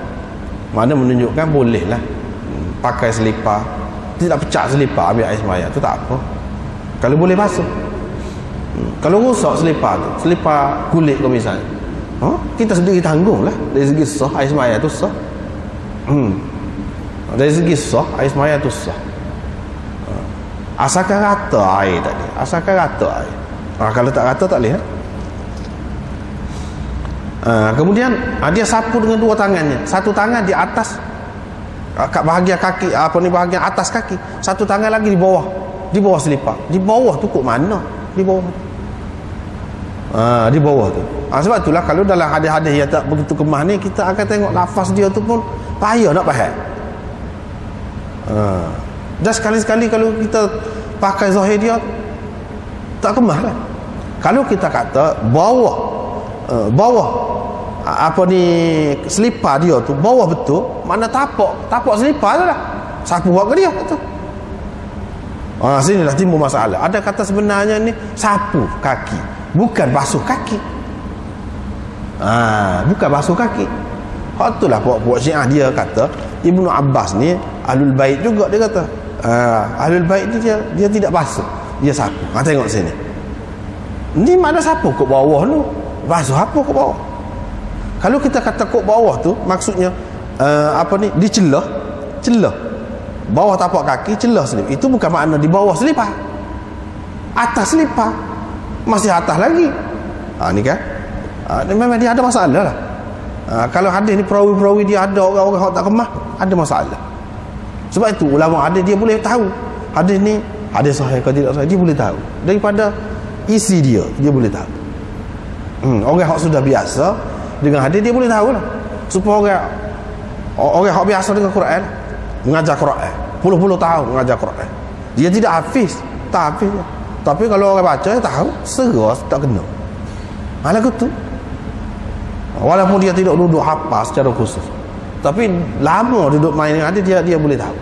Speaker 1: mana menunjukkan boleh lah pakai selipar. Tidak pecah selipar, ambil air sembahyang tu tak apa, kalau boleh basuh. Kalau rosak selipar tu, selipar kulit ke misalnya, kita sendiri tanggung lah. Dari segi sah, air sembahyang tu sah. Dari segi sah, air sembahyang tu sah. Asalkan rata air tadi, asalkan rata air. Kalau tak rata tak boleh. Kemudian dia sapu dengan dua tangannya. Satu tangan di atas bahagian kaki, bahagian atas kaki. Satu tangan lagi di bawah selipar. Di bawah tu kok mana? Di bawah. Di bawah tu. Sebab itulah kalau dalam hadis-hadis yang tak begitu kemah ni, kita akan tengok lafaz dia tu pun payah nak faham. Dan sekali-sekali kalau kita pakai zahir dia tak kemah lah. Kalau kita kata bawah selipar dia tu bawah betul, mana tapak selipar tu lah, sapu buat ke dia tu. Sinilah timbul masalah. Ada kata sebenarnya ni sapu kaki, bukan basuh kaki. Bukan basuh kaki. Hak itulah puak-puak Syiah dia kata Ibnu Abbas ni Ahlul Bait juga, dia kata Ahlul Bait ni dia tidak basuh, dia sapu. Tengok sini, ni mana sapu ke bawah tu, basuh apa ke bawah. Kalau kita kata kok bawah tu maksudnya dicelah bawah tapak kaki, celah selipar. Itu bukan makna di bawah selipar, atas selipar, masih atas lagi. Ni kan memang dia ada masalah lah. Kalau hadis ni perawi-perawi dia ada orang-orang yang tak kemah, ada masalah. Sebab itu ulama hadis dia boleh tahu hadis ni hadis sahih ke tidak sahih, dia boleh tahu daripada isi dia boleh tahu. Orang yang sudah biasa dengan hadis dia boleh tahu lah. supaya orang yang biasa dengan Quran mengajar Quran puluh-puluh tahun mengajar Quran, dia tidak hafiz, tak hafiz, tapi kalau orang baca dia tahu seras tak kena. Lagu tu walaupun dia tidak duduk hafal secara khusus, tapi lama duduk main dengan dia boleh tahu,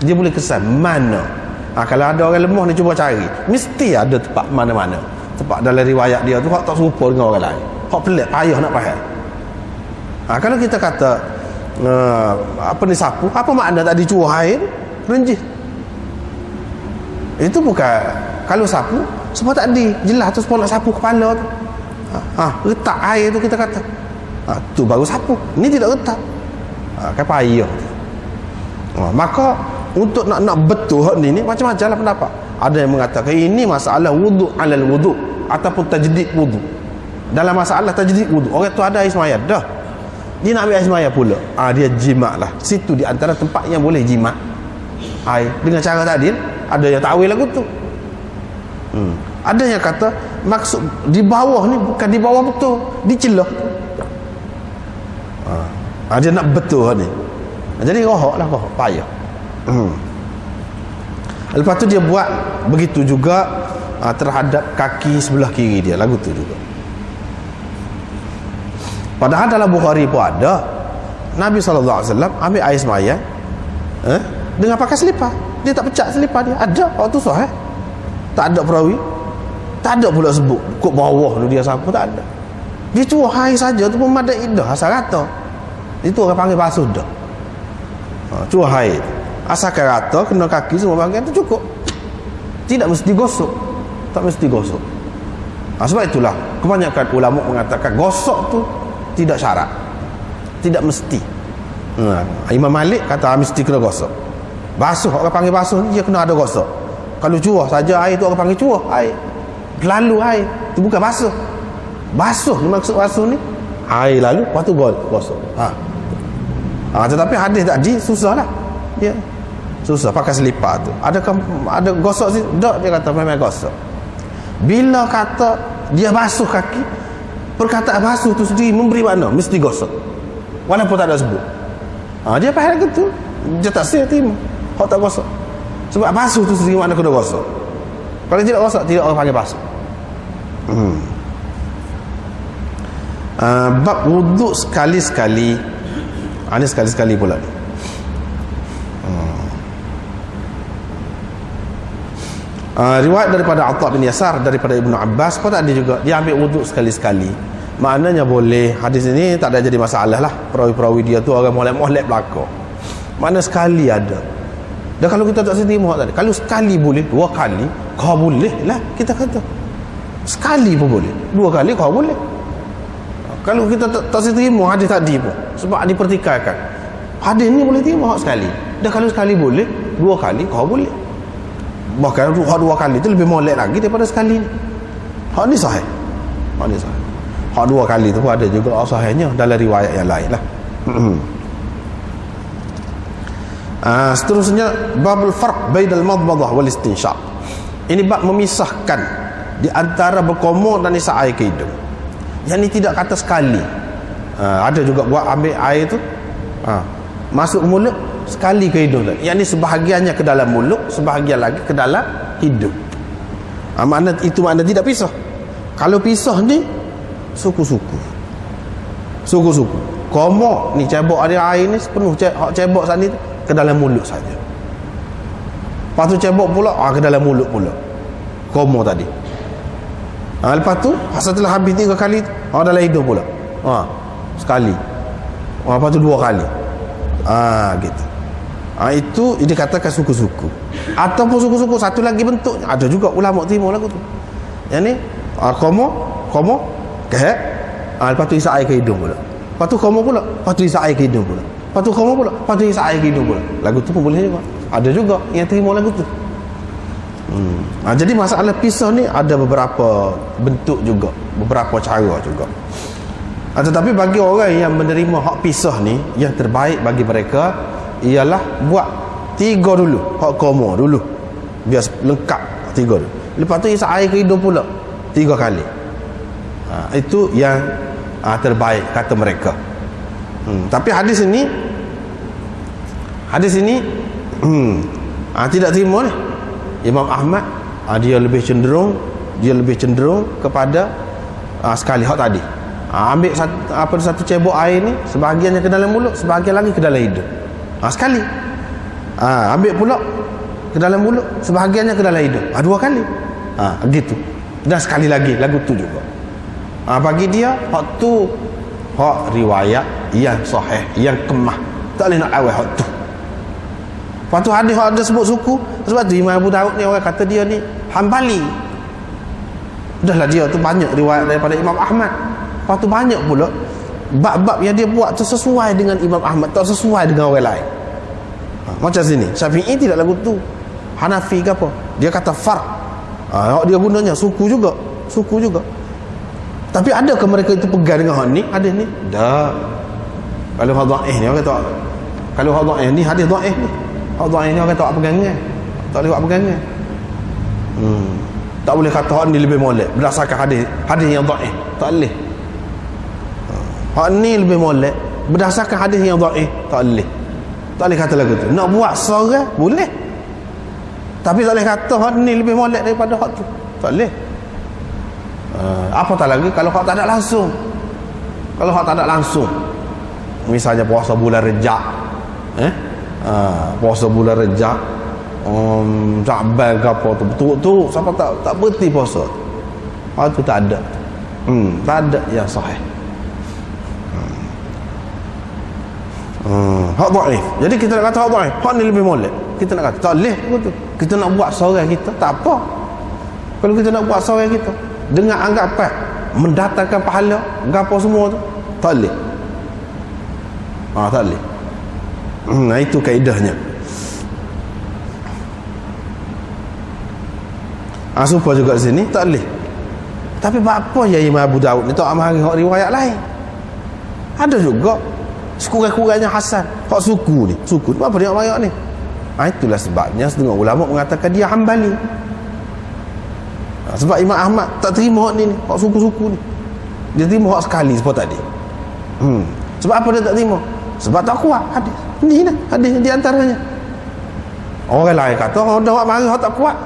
Speaker 1: dia boleh kesan mana. Kalau ada orang lemah ni cuba cari, mesti ada tempat mana-mana, tempat dalam riwayat dia tu hak tak serupa dengan orang lain, hak pelik payah nak faham. Kalau kita kata apa ni sapu, apa makna tadi curah air renjih, itu bukan. Kalau sapu sebab tadi jelas tu sepuluh nak sapu kepala tu, retak air tu kita kata, tu baru sapu, ni tidak retak, kan payah. Maka untuk nak betul hak ni macam-macam lah pendapat. Ada yang mengatakan ini masalah wudu alal wudu ataupun tajdid wudu. Dalam masalah tajdid wudu, orang tu ada air semaya dah, dia nak ambil air semaya pula, dia jimat lah. Situ di antara tempat yang boleh jimat air dengan cara tadi. Ada yang takwil lagu tu. Ada yang kata maksud di bawah ni bukan di bawah betul, di celah. Dia nak betul ni. Jadi rohak lah, rohak payah. Lepas tu dia buat begitu juga terhadap kaki sebelah kiri dia, lagu tu juga. Padahal dalam Bukhari pun ada Nabi SAW ambil air semaya dengan pakai selipar, dia tak pecah selipar dia. Ada waktu sahih, tak ada perawi, tak ada pula sebut kok bawah tu dia siapa, tak ada. Dia curah air saja tu pun madai dah, asal rata. Itu orang panggil basuh dah. Curah air asalkan rata, kena kaki semua bahagian tu cukup, tidak mesti gosok, tak mesti gosok. Sebab itulah kebanyakan ulama mengatakan gosok tu tidak syarat, tidak mesti. Imam Malik kata mesti kena gosok. Basuh, orang panggil basuh ni dia kena ada gosok. Kalau curah saja air tu orang panggil curah air, lalu air tu bukan basuh. Basuh ni maksud basuh ni air lalu lepas tu gosok. Tetapi hadis tadi susah lah, dia susah pakai selipar tu. Ada gosok sih? Tak, dia kata memang gosok. Bila kata dia basuh kaki, perkataan basuh tu sendiri memberi makna mesti gosok, walaupun tak ada sebut. Dia faham gitu, dia tak sih terima hak tak gosok, sebab basuh tu sendiri makna kena gosok. Kalau tidak gosok, tidak orang panggil basuh. Bab wuduk sekali-sekali. Ini sekali-sekali pula ni. Riwayat daripada Atha bin Yasar daripada Ibnu Abbas pun ada juga, dia ambil wuduk sekali-sekali. Maknanya boleh. Hadis ini tak ada jadi masalah lah. Perawi-perawi dia tu orang molek-molek belakang. Mana sekali ada. Dan kalau kita tak setuju tadi, kalau sekali boleh, dua kali kau boleh lah, kita kata. Sekali pun boleh, dua kali kau boleh. Kalau kita tak setuju hadis tadi pun, sebab dipertikaikan, hadis ni boleh terima hak sekali. Dan kalau sekali boleh, dua kali kau boleh. Bahkan hak dua kali tu lebih molek lagi daripada sekali ni. Hak ni sahih. Hak ni sahih. Hak dua kali tu pun ada juga sahihnya dalam riwayat yang lain lah. Seterusnya babul farq bainal madmadah wal istinsyaq. Ini bab memisahkan di antara berkomor dan isap air ke hidung. Yang ni tidak kata sekali. Ada juga buat ambil air tu masuk ke mulut, sekali ke hidung. Yang ni sebahagiannya ke dalam mulut, sebahagian lagi ke dalam hidung. Itu makna tidak pisah. Kalau pisah ni suku-suku. Suku-suku. Komok ni cebok ada air ni sepenuh cebok sana tu ke dalam mulut saja. Lepas tu cebok pula ke dalam mulut pula. Komok tadi. Lepas tu setelah habis 3 kali dalam hidung pula. Sekali. Lepas tu 2 kali. Gitu. Itu dikatakan suku-suku. Ataupun suku-suku satu lagi bentuknya. Ada juga ulama timur lagu tu. Yang ni komo kehek. Lepas tu isap air ke hidung pula. Lepas tu komo pula. Lepas tu isap air ke hidung pula. Lepas tu komo pula. Lepas tu isap air ke hidung pula. Lagu tu pun boleh juga. Ada juga yang terima lagu tu. Jadi masalah pisah ni ada beberapa bentuk juga, beberapa cara juga. Tetapi bagi orang yang menerima hak pisah ni, yang terbaik bagi mereka ialah buat 3 dulu, hak komo dulu, biar lengkap 3 dulu. Lepas tu isap air ke hidung pula 3 kali. Itu yang terbaik kata mereka. Tapi hadis ini tidak terima ni. Imam Ahmad dia lebih cenderung kepada sekali hak tadi. Ambil satu cebok air ni, sebahagiannya ke dalam mulut, sebahagian lagi ke dalam hidung. Sekali. Ambil pula ke dalam mulut, sebahagiannya ke dalam hidung. 2 kali. Begitu. Dan sekali lagi lagu tu juga. Bagi dia hak tu hak riwayat yang sahih, yang kemah. Tak boleh nak awal hak tu. Lepas tu hadis hak ada sebut suku. Sebab tu Imam Abu Daud ni orang kata dia ni Hambali. Dahlah dia tu banyak riwayat daripada Imam Ahmad. Lepas tu banyak pula bab-bab yang dia buat tu sesuai dengan Imam Ahmad, tak sesuai dengan orang lain. Macam sini Syafi'i tidak lagu tu, Hanafi ke apa, dia kata far. Dia gunanya suku juga. Tapi adakah mereka itu pegang dengan hak ni, hadis ni? Dah. Kalau hak dhaif ni orang kata, kalau hak dhaif ni hadis dhaif ni, hak dhaif ni orang kata tak pegangan, tak boleh buat pegangan. Tak boleh kata hak ni lebih molek berdasarkan hadis yang dhaif, tak boleh. Hak ni lebih molek berdasarkan hadis yang dhaif, tak boleh. Tak boleh kata lagu tu. Nak buat seorang boleh, tapi tak boleh kata hak ni lebih molek daripada hak tu, tak boleh. Apatah lagi kalau hak tak ada langsung. Kalau hak tak ada langsung, misalnya puasa bulan Rejab, puasa bulan Rejab, Sya'ban ke apa tu, betul-betul siapa tak berhenti puasa, hak tu tak ada. Tak ada yang sahih. Hak dhaif. Jadi kita nak kata hak dhaif, hak ni lebih molek, kita nak kata tak boleh begitu. Kita nak buat seorang kita tak apa. Kalau kita nak buat seorang kita dengan anggapan mendatangkan pahala gapo semua tu, tak boleh. Tak boleh. Itu kaedahnya. Supaya juga di sini tak boleh. Tapi apa ya Imam Abu Daud ni tak amari hak riwayat lain. Ada juga sekurang-kurangnya hasan hak suku ni. Apa dia amari ni? Itulah sebabnya setengah ulama mengatakan dia Hambali. Sebab Imam Ahmad tak terima hak ni, hak suku-suku ni. Dia terima hak sekali seperti tadi. Sebab apa dia tak terima? Sebab tak kuat hadis. Ni lah hadis di antaranya. Orang lain kata orang dah mari hak tak kuat.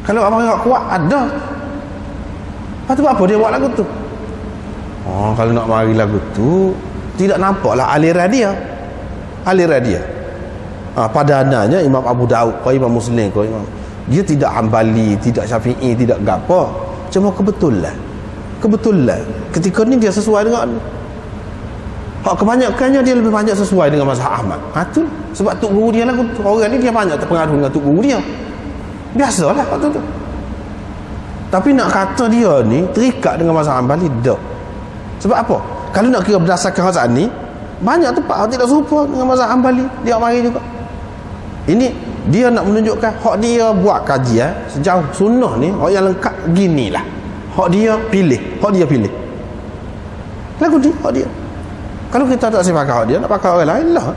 Speaker 1: Kalau mari hak kuat ada. Lepas tu apa dia buat lagu tu? Kalau nak mari lagu tu tidak nampaklah aliran dia. Padananya Imam Abu Daud, Imam Muslim, Imam, dia tidak Hambali, tidak Syafi'i, tidak gapo. Cuma kebetulan ketika ni dia sesuai dengan hak kebanyakannya dia lebih banyak sesuai dengan mazhab Ahmad. Tu sebab tok guru dia lah, orang ni dia banyak terpengaruh dengan tok guru dia. Biasalah waktu tu. Tapi nak kata dia ni terikat dengan mazhab Hambali, tak. Sebab apa? Kalau nak kira berdasarkan mazhab ni, banyak tempat hak tidak serupa dengan mazhab Hambali, dia mari juga. Ini dia nak menunjukkan hak dia buat kajian sejauh sunnah ni, hak yang lengkap ginilah. Hak dia pilih lagu ni, hak dia. Kalau kita tak pakai hak dia, nak pakai orang lain lah.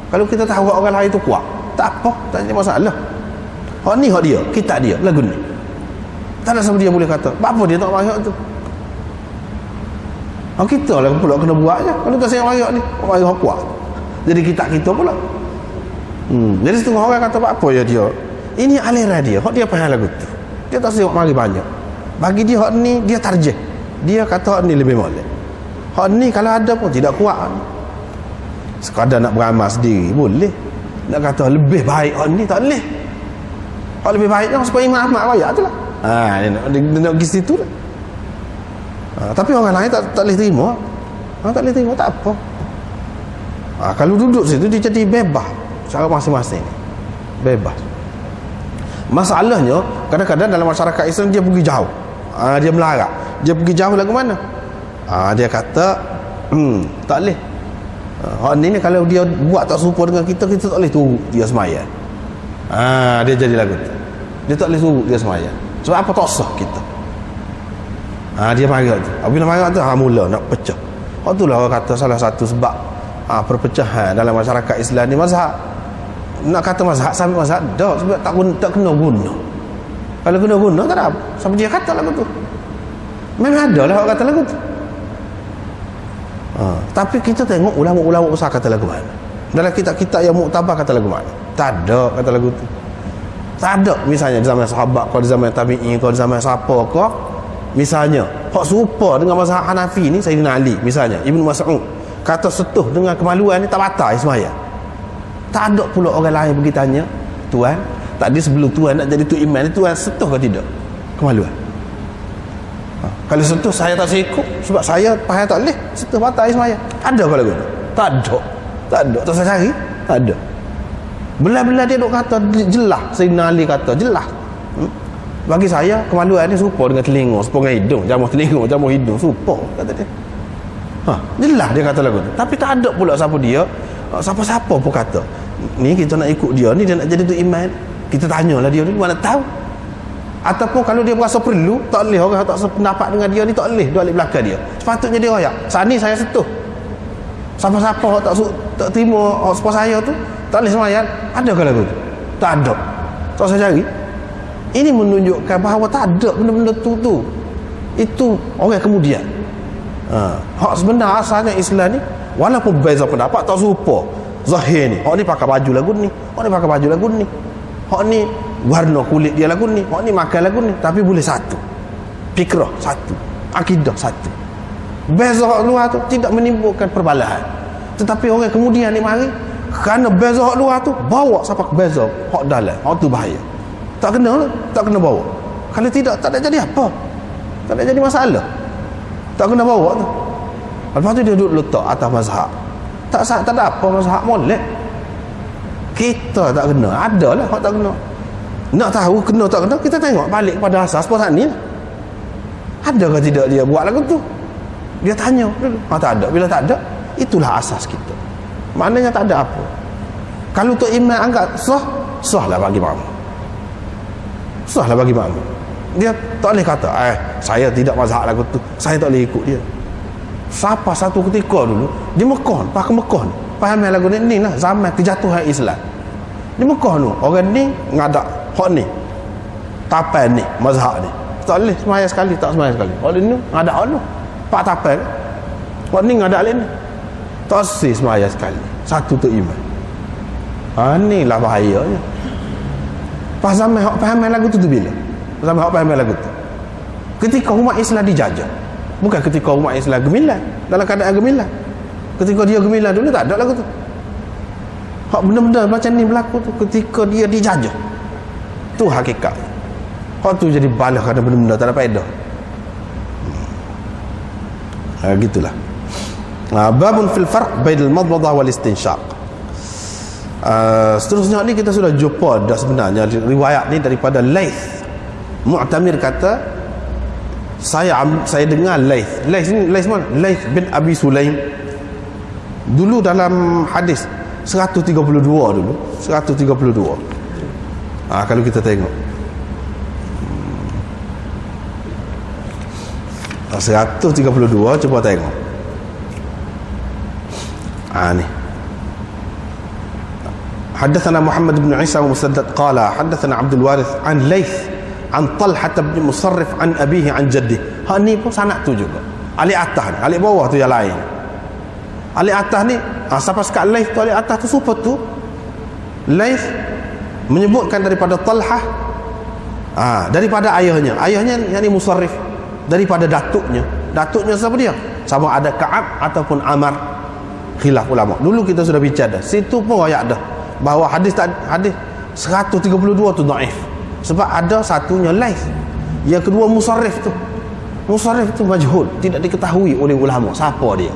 Speaker 1: Kalau kita tahu orang lain tu kuat, tak apa, tak ada masalah. Hak ni hak dia, kitab dia, lagu ni. Tak ada siapa dia boleh kata apa dia tak pakai hak tu. Kita lah pula kena buat je. Kalau tak saya pakai hak ni, pakai hak kuat, jadi kitab kita pula. Jadi setengah orang kata apa ya dia, ini aliran dia, hak dia faham lagu tu, dia tak siap mari banyak. Bagi dia hak ni dia tarjih, dia kata hak ni lebih molek. Hak ni kalau ada pun tidak kuat. Sekadar nak beramal sendiri boleh, nak kata lebih baik hak ni tak boleh. Hak lebih baik kan supaya Imam Ahmad rakyat tu lah. Dia nak pergi situ lah. Tapi orang lain tak boleh terima. Tak boleh terima, tak apa. Kalau duduk situ dia jadi bebas cara masing-masing, bebas. Masalahnya kadang-kadang dalam masyarakat Islam dia pergi jauh. Dia melarat. Dia pergi jauh lagu mana? Dia kata tak boleh. Hak ni kalau dia buat tak serupa dengan kita tak boleh turut dia sembahyang. Dia jadi lagu tu. Dia tak boleh turut dia sembahyang. Sebab apa? Tak sah kita. Dia marah tu. Bila marah tu mula nak pecah. Hak itulah orang kata salah satu sebab perpecahan dalam masyarakat Islam ni mazhab. Nak kata mazhab sampai mazhab dah, sebab tak kena guna. Kalau kena guna tak ada apa. Sampai dia kata lagu tu. Memang ada lah orang kata lagu tu. Tapi kita tengok ulama-ulama besar kata lagu mana. Dalam kitab-kitab yang muktabar kata lagu mana? Tak ada kata lagu tu. Tak ada. Misalnya di zaman sahabat, kalau di zaman tabi'in, kalau di zaman siapa ke, misalnya hak serupa dengan mazhab Hanafi ni, Sayyidina Ali misalnya, Ibnu Mas'ud kata setuh dengan kemaluan ni tak batal sembahyang. Tak ada pula orang lain pergi tanya, tuan, tadi sebelum tuan nak jadi tu imam ni, tuan setuh ke tidak kemaluan? Kalau setuh saya tak ikut sebab saya faham tak boleh, setuh batal sembahyang. Ada ke lagu tu? Tak ada. Tak ada. Tak saya cari, tak ada. Belah-belah dia duk kata jelas, Sayyidina Ali kata jelas. Bagi saya kemaluan ni serupa dengan telinga, serupa dengan hidung, jamuh telinga, jamuh hidung, serupa kata dia. Jelas dia kata lagu tu. Tapi tak ada pula siapa dia, siapa-siapa pun kata ni kita nak ikut dia ni, dia nak jadi tu imam, kita tanyalah dia ni, mana tahu. Ataupun kalau dia berasa perlu, tak boleh orang tak sependapat dengan dia ni, tak boleh dia balik belakang dia, sepatutnya dia royak saat ni saya setuh, siapa-siapa tak terima sepuluh saya tu tak boleh sembahyang. Ada ke lagu tu? Tak ada. Tak saya cari. Ini menunjukkan bahawa tak ada benda-benda tu. Itu orang kemudian. Hak sebenar asalnya Islam ni, walaupun beza pendapat tak serupa zahir ni, hak ni pakai baju lagu ni, hak ni pakai baju lagu ni, hak ni warna kulit dia lagu ni, hak ni makan lagu ni, tapi boleh satu, fikrah satu, akidah satu. Beza hak luar tu tidak menimbulkan perbalahan. Tetapi orang kemudian ni mari kerana beza hak luar tu bawa sampai ke beza hak dalam, hak tu bahaya. Tak kena bawa. Kalau tidak, tak ada jadi apa, tak ada jadi masalah. Tak kena bawa tu. Lepas tu dia duduk letak atas mazhab. Tak ada apa mazhab molek. Kita tak kena. Adalah hak tak kena. Nak tahu kena tak kena, kita tengok balik pada asas pasal ni. Ada ke tidak dia buat lagu tu? Dia tanya dulu. Tak ada. Bila tak ada, itulah asas kita. Maknanya tak ada apa. Kalau tu imam anggap sahlah bagi makmum. Sahlah bagi makmum. Dia tak boleh kata saya tidak mazhab lagu tu, saya tak boleh ikut dia. Siapa satu ketika dulu di Mekah, pakai Mekah ni, faham lagu ni lah zaman kejatuhan Islam. Di Mekah tu orang ni ngadak hak ni, tapan ni, mazhab ni, tak boleh semaya sekali, tak semaya sekali. Orang ni ngadak hak tu, pak tapan, hak ni ngadak lain ni, tak sih semaya sekali, satu tu imam. Inilah bahayanya. Pas zaman hak faham lagu tu bila? Zaman hak faham lagu tu ketika umat Islam dijajah, bukan ketika umat Islam gemilang, dalam keadaan gemilang. Ketika dia gemilang dulu tak ada lagu tu. Hak benda-benda macam ni berlaku tu ketika dia dijajah, tu hakikat. Hak tu jadi balas kerana benda-benda tak ada faedah. Gitulah. Babun fil farq bainal madmadah wal istinsyaq. Seterusnya ni kita sudah jumpa dah sebenarnya riwayat ni daripada Laith. Mu'tamir kata saya dengar Laith mana? Laith bin Abi Sulaim dulu dalam hadis 132 dulu 132. Kalau kita tengok 132, cuba tengok ni. حدثنا محمد بن عيسى ومسدد قال حدثنا عبد الوارث عن ليث عن طلحة بن مصرف عن أبيه عن جده. Ni pun sanad tu juga. Alik atas ni, alik bawah tu yang lain. Alik atas ni, siapa sekat Laith tu alik atas tu super tu. Laith menyebutkan daripada Talhah, daripada ayahnya yang ni Musarrif, daripada datuknya siapa dia? Sama ada Ka'ab ataupun Amar, khilaf ulama. Dulu kita sudah bicara dah. Situ pun ayat dah bahawa hadis 132 tu dhaif sebab ada satunya Laith, yang kedua Musarrif tu majhul, tidak diketahui oleh ulama siapa dia.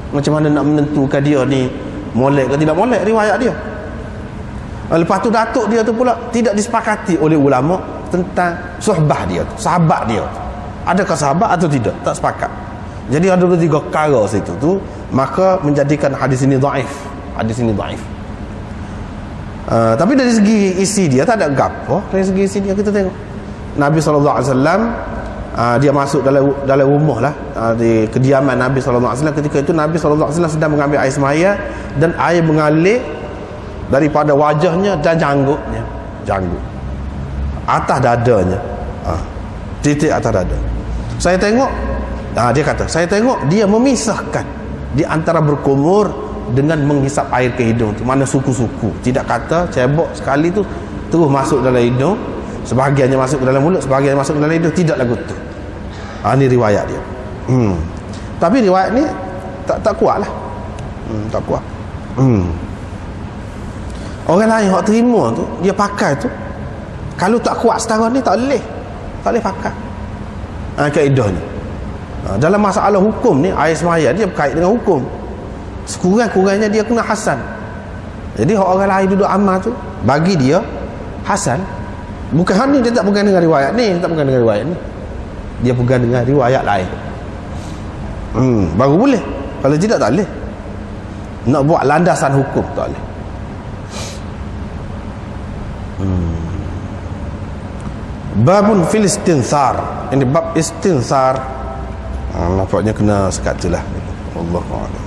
Speaker 1: Macam mana nak menentukan dia ni molek ke tidak molek riwayat dia. Lepas tu datuk dia tu pula tidak disepakati oleh ulama tentang suhbah dia tu, sahabat dia tu, adakah sahabat atau tidak, tak sepakat. Jadi ada dua tiga perkara situ tu, maka menjadikan hadis ini dhaif. Tapi dari segi isi dia tak ada gapo. Dari segi isi dia kita tengok Nabi SAW dia masuk dalam rumah lah, di kediaman Nabi SAW. Ketika itu Nabi SAW sedang mengambil air semaya dan air mengalir daripada wajahnya dan janggut atas dadanya, titik atas dada. Saya tengok dia kata, saya tengok dia memisahkan di antara berkumur dengan menghisap air ke hidung tu, mana suku-suku. Tidak kata cebok sekali tu terus masuk dalam hidung, sebahagiannya masuk ke dalam mulut, sebahagiannya masuk ke dalam hidung, tidak lagu tu. Ini riwayat dia. Tapi riwayat ni tak kuat lah. Tak kuat. Orang lain yang terima tu, dia pakai tu, kalau tak kuat setara ni tak boleh pakai kaedah ni. Dalam masalah hukum ni, air semaya dia berkait dengan hukum. Sekurang-kurangnya dia kena hasan. Jadi orang lain duduk amal tu, bagi dia hasan. Bukan hal ni, dia tak pegang dengan riwayat ni, dia pegang dengan riwayat lain. Baru boleh. Kalau tidak tak boleh. Nak buat landasan hukum tak boleh. Babun fil istinthar. Ini bab istinthar. Nampaknya kena sekat je lah. Allahu a'lam.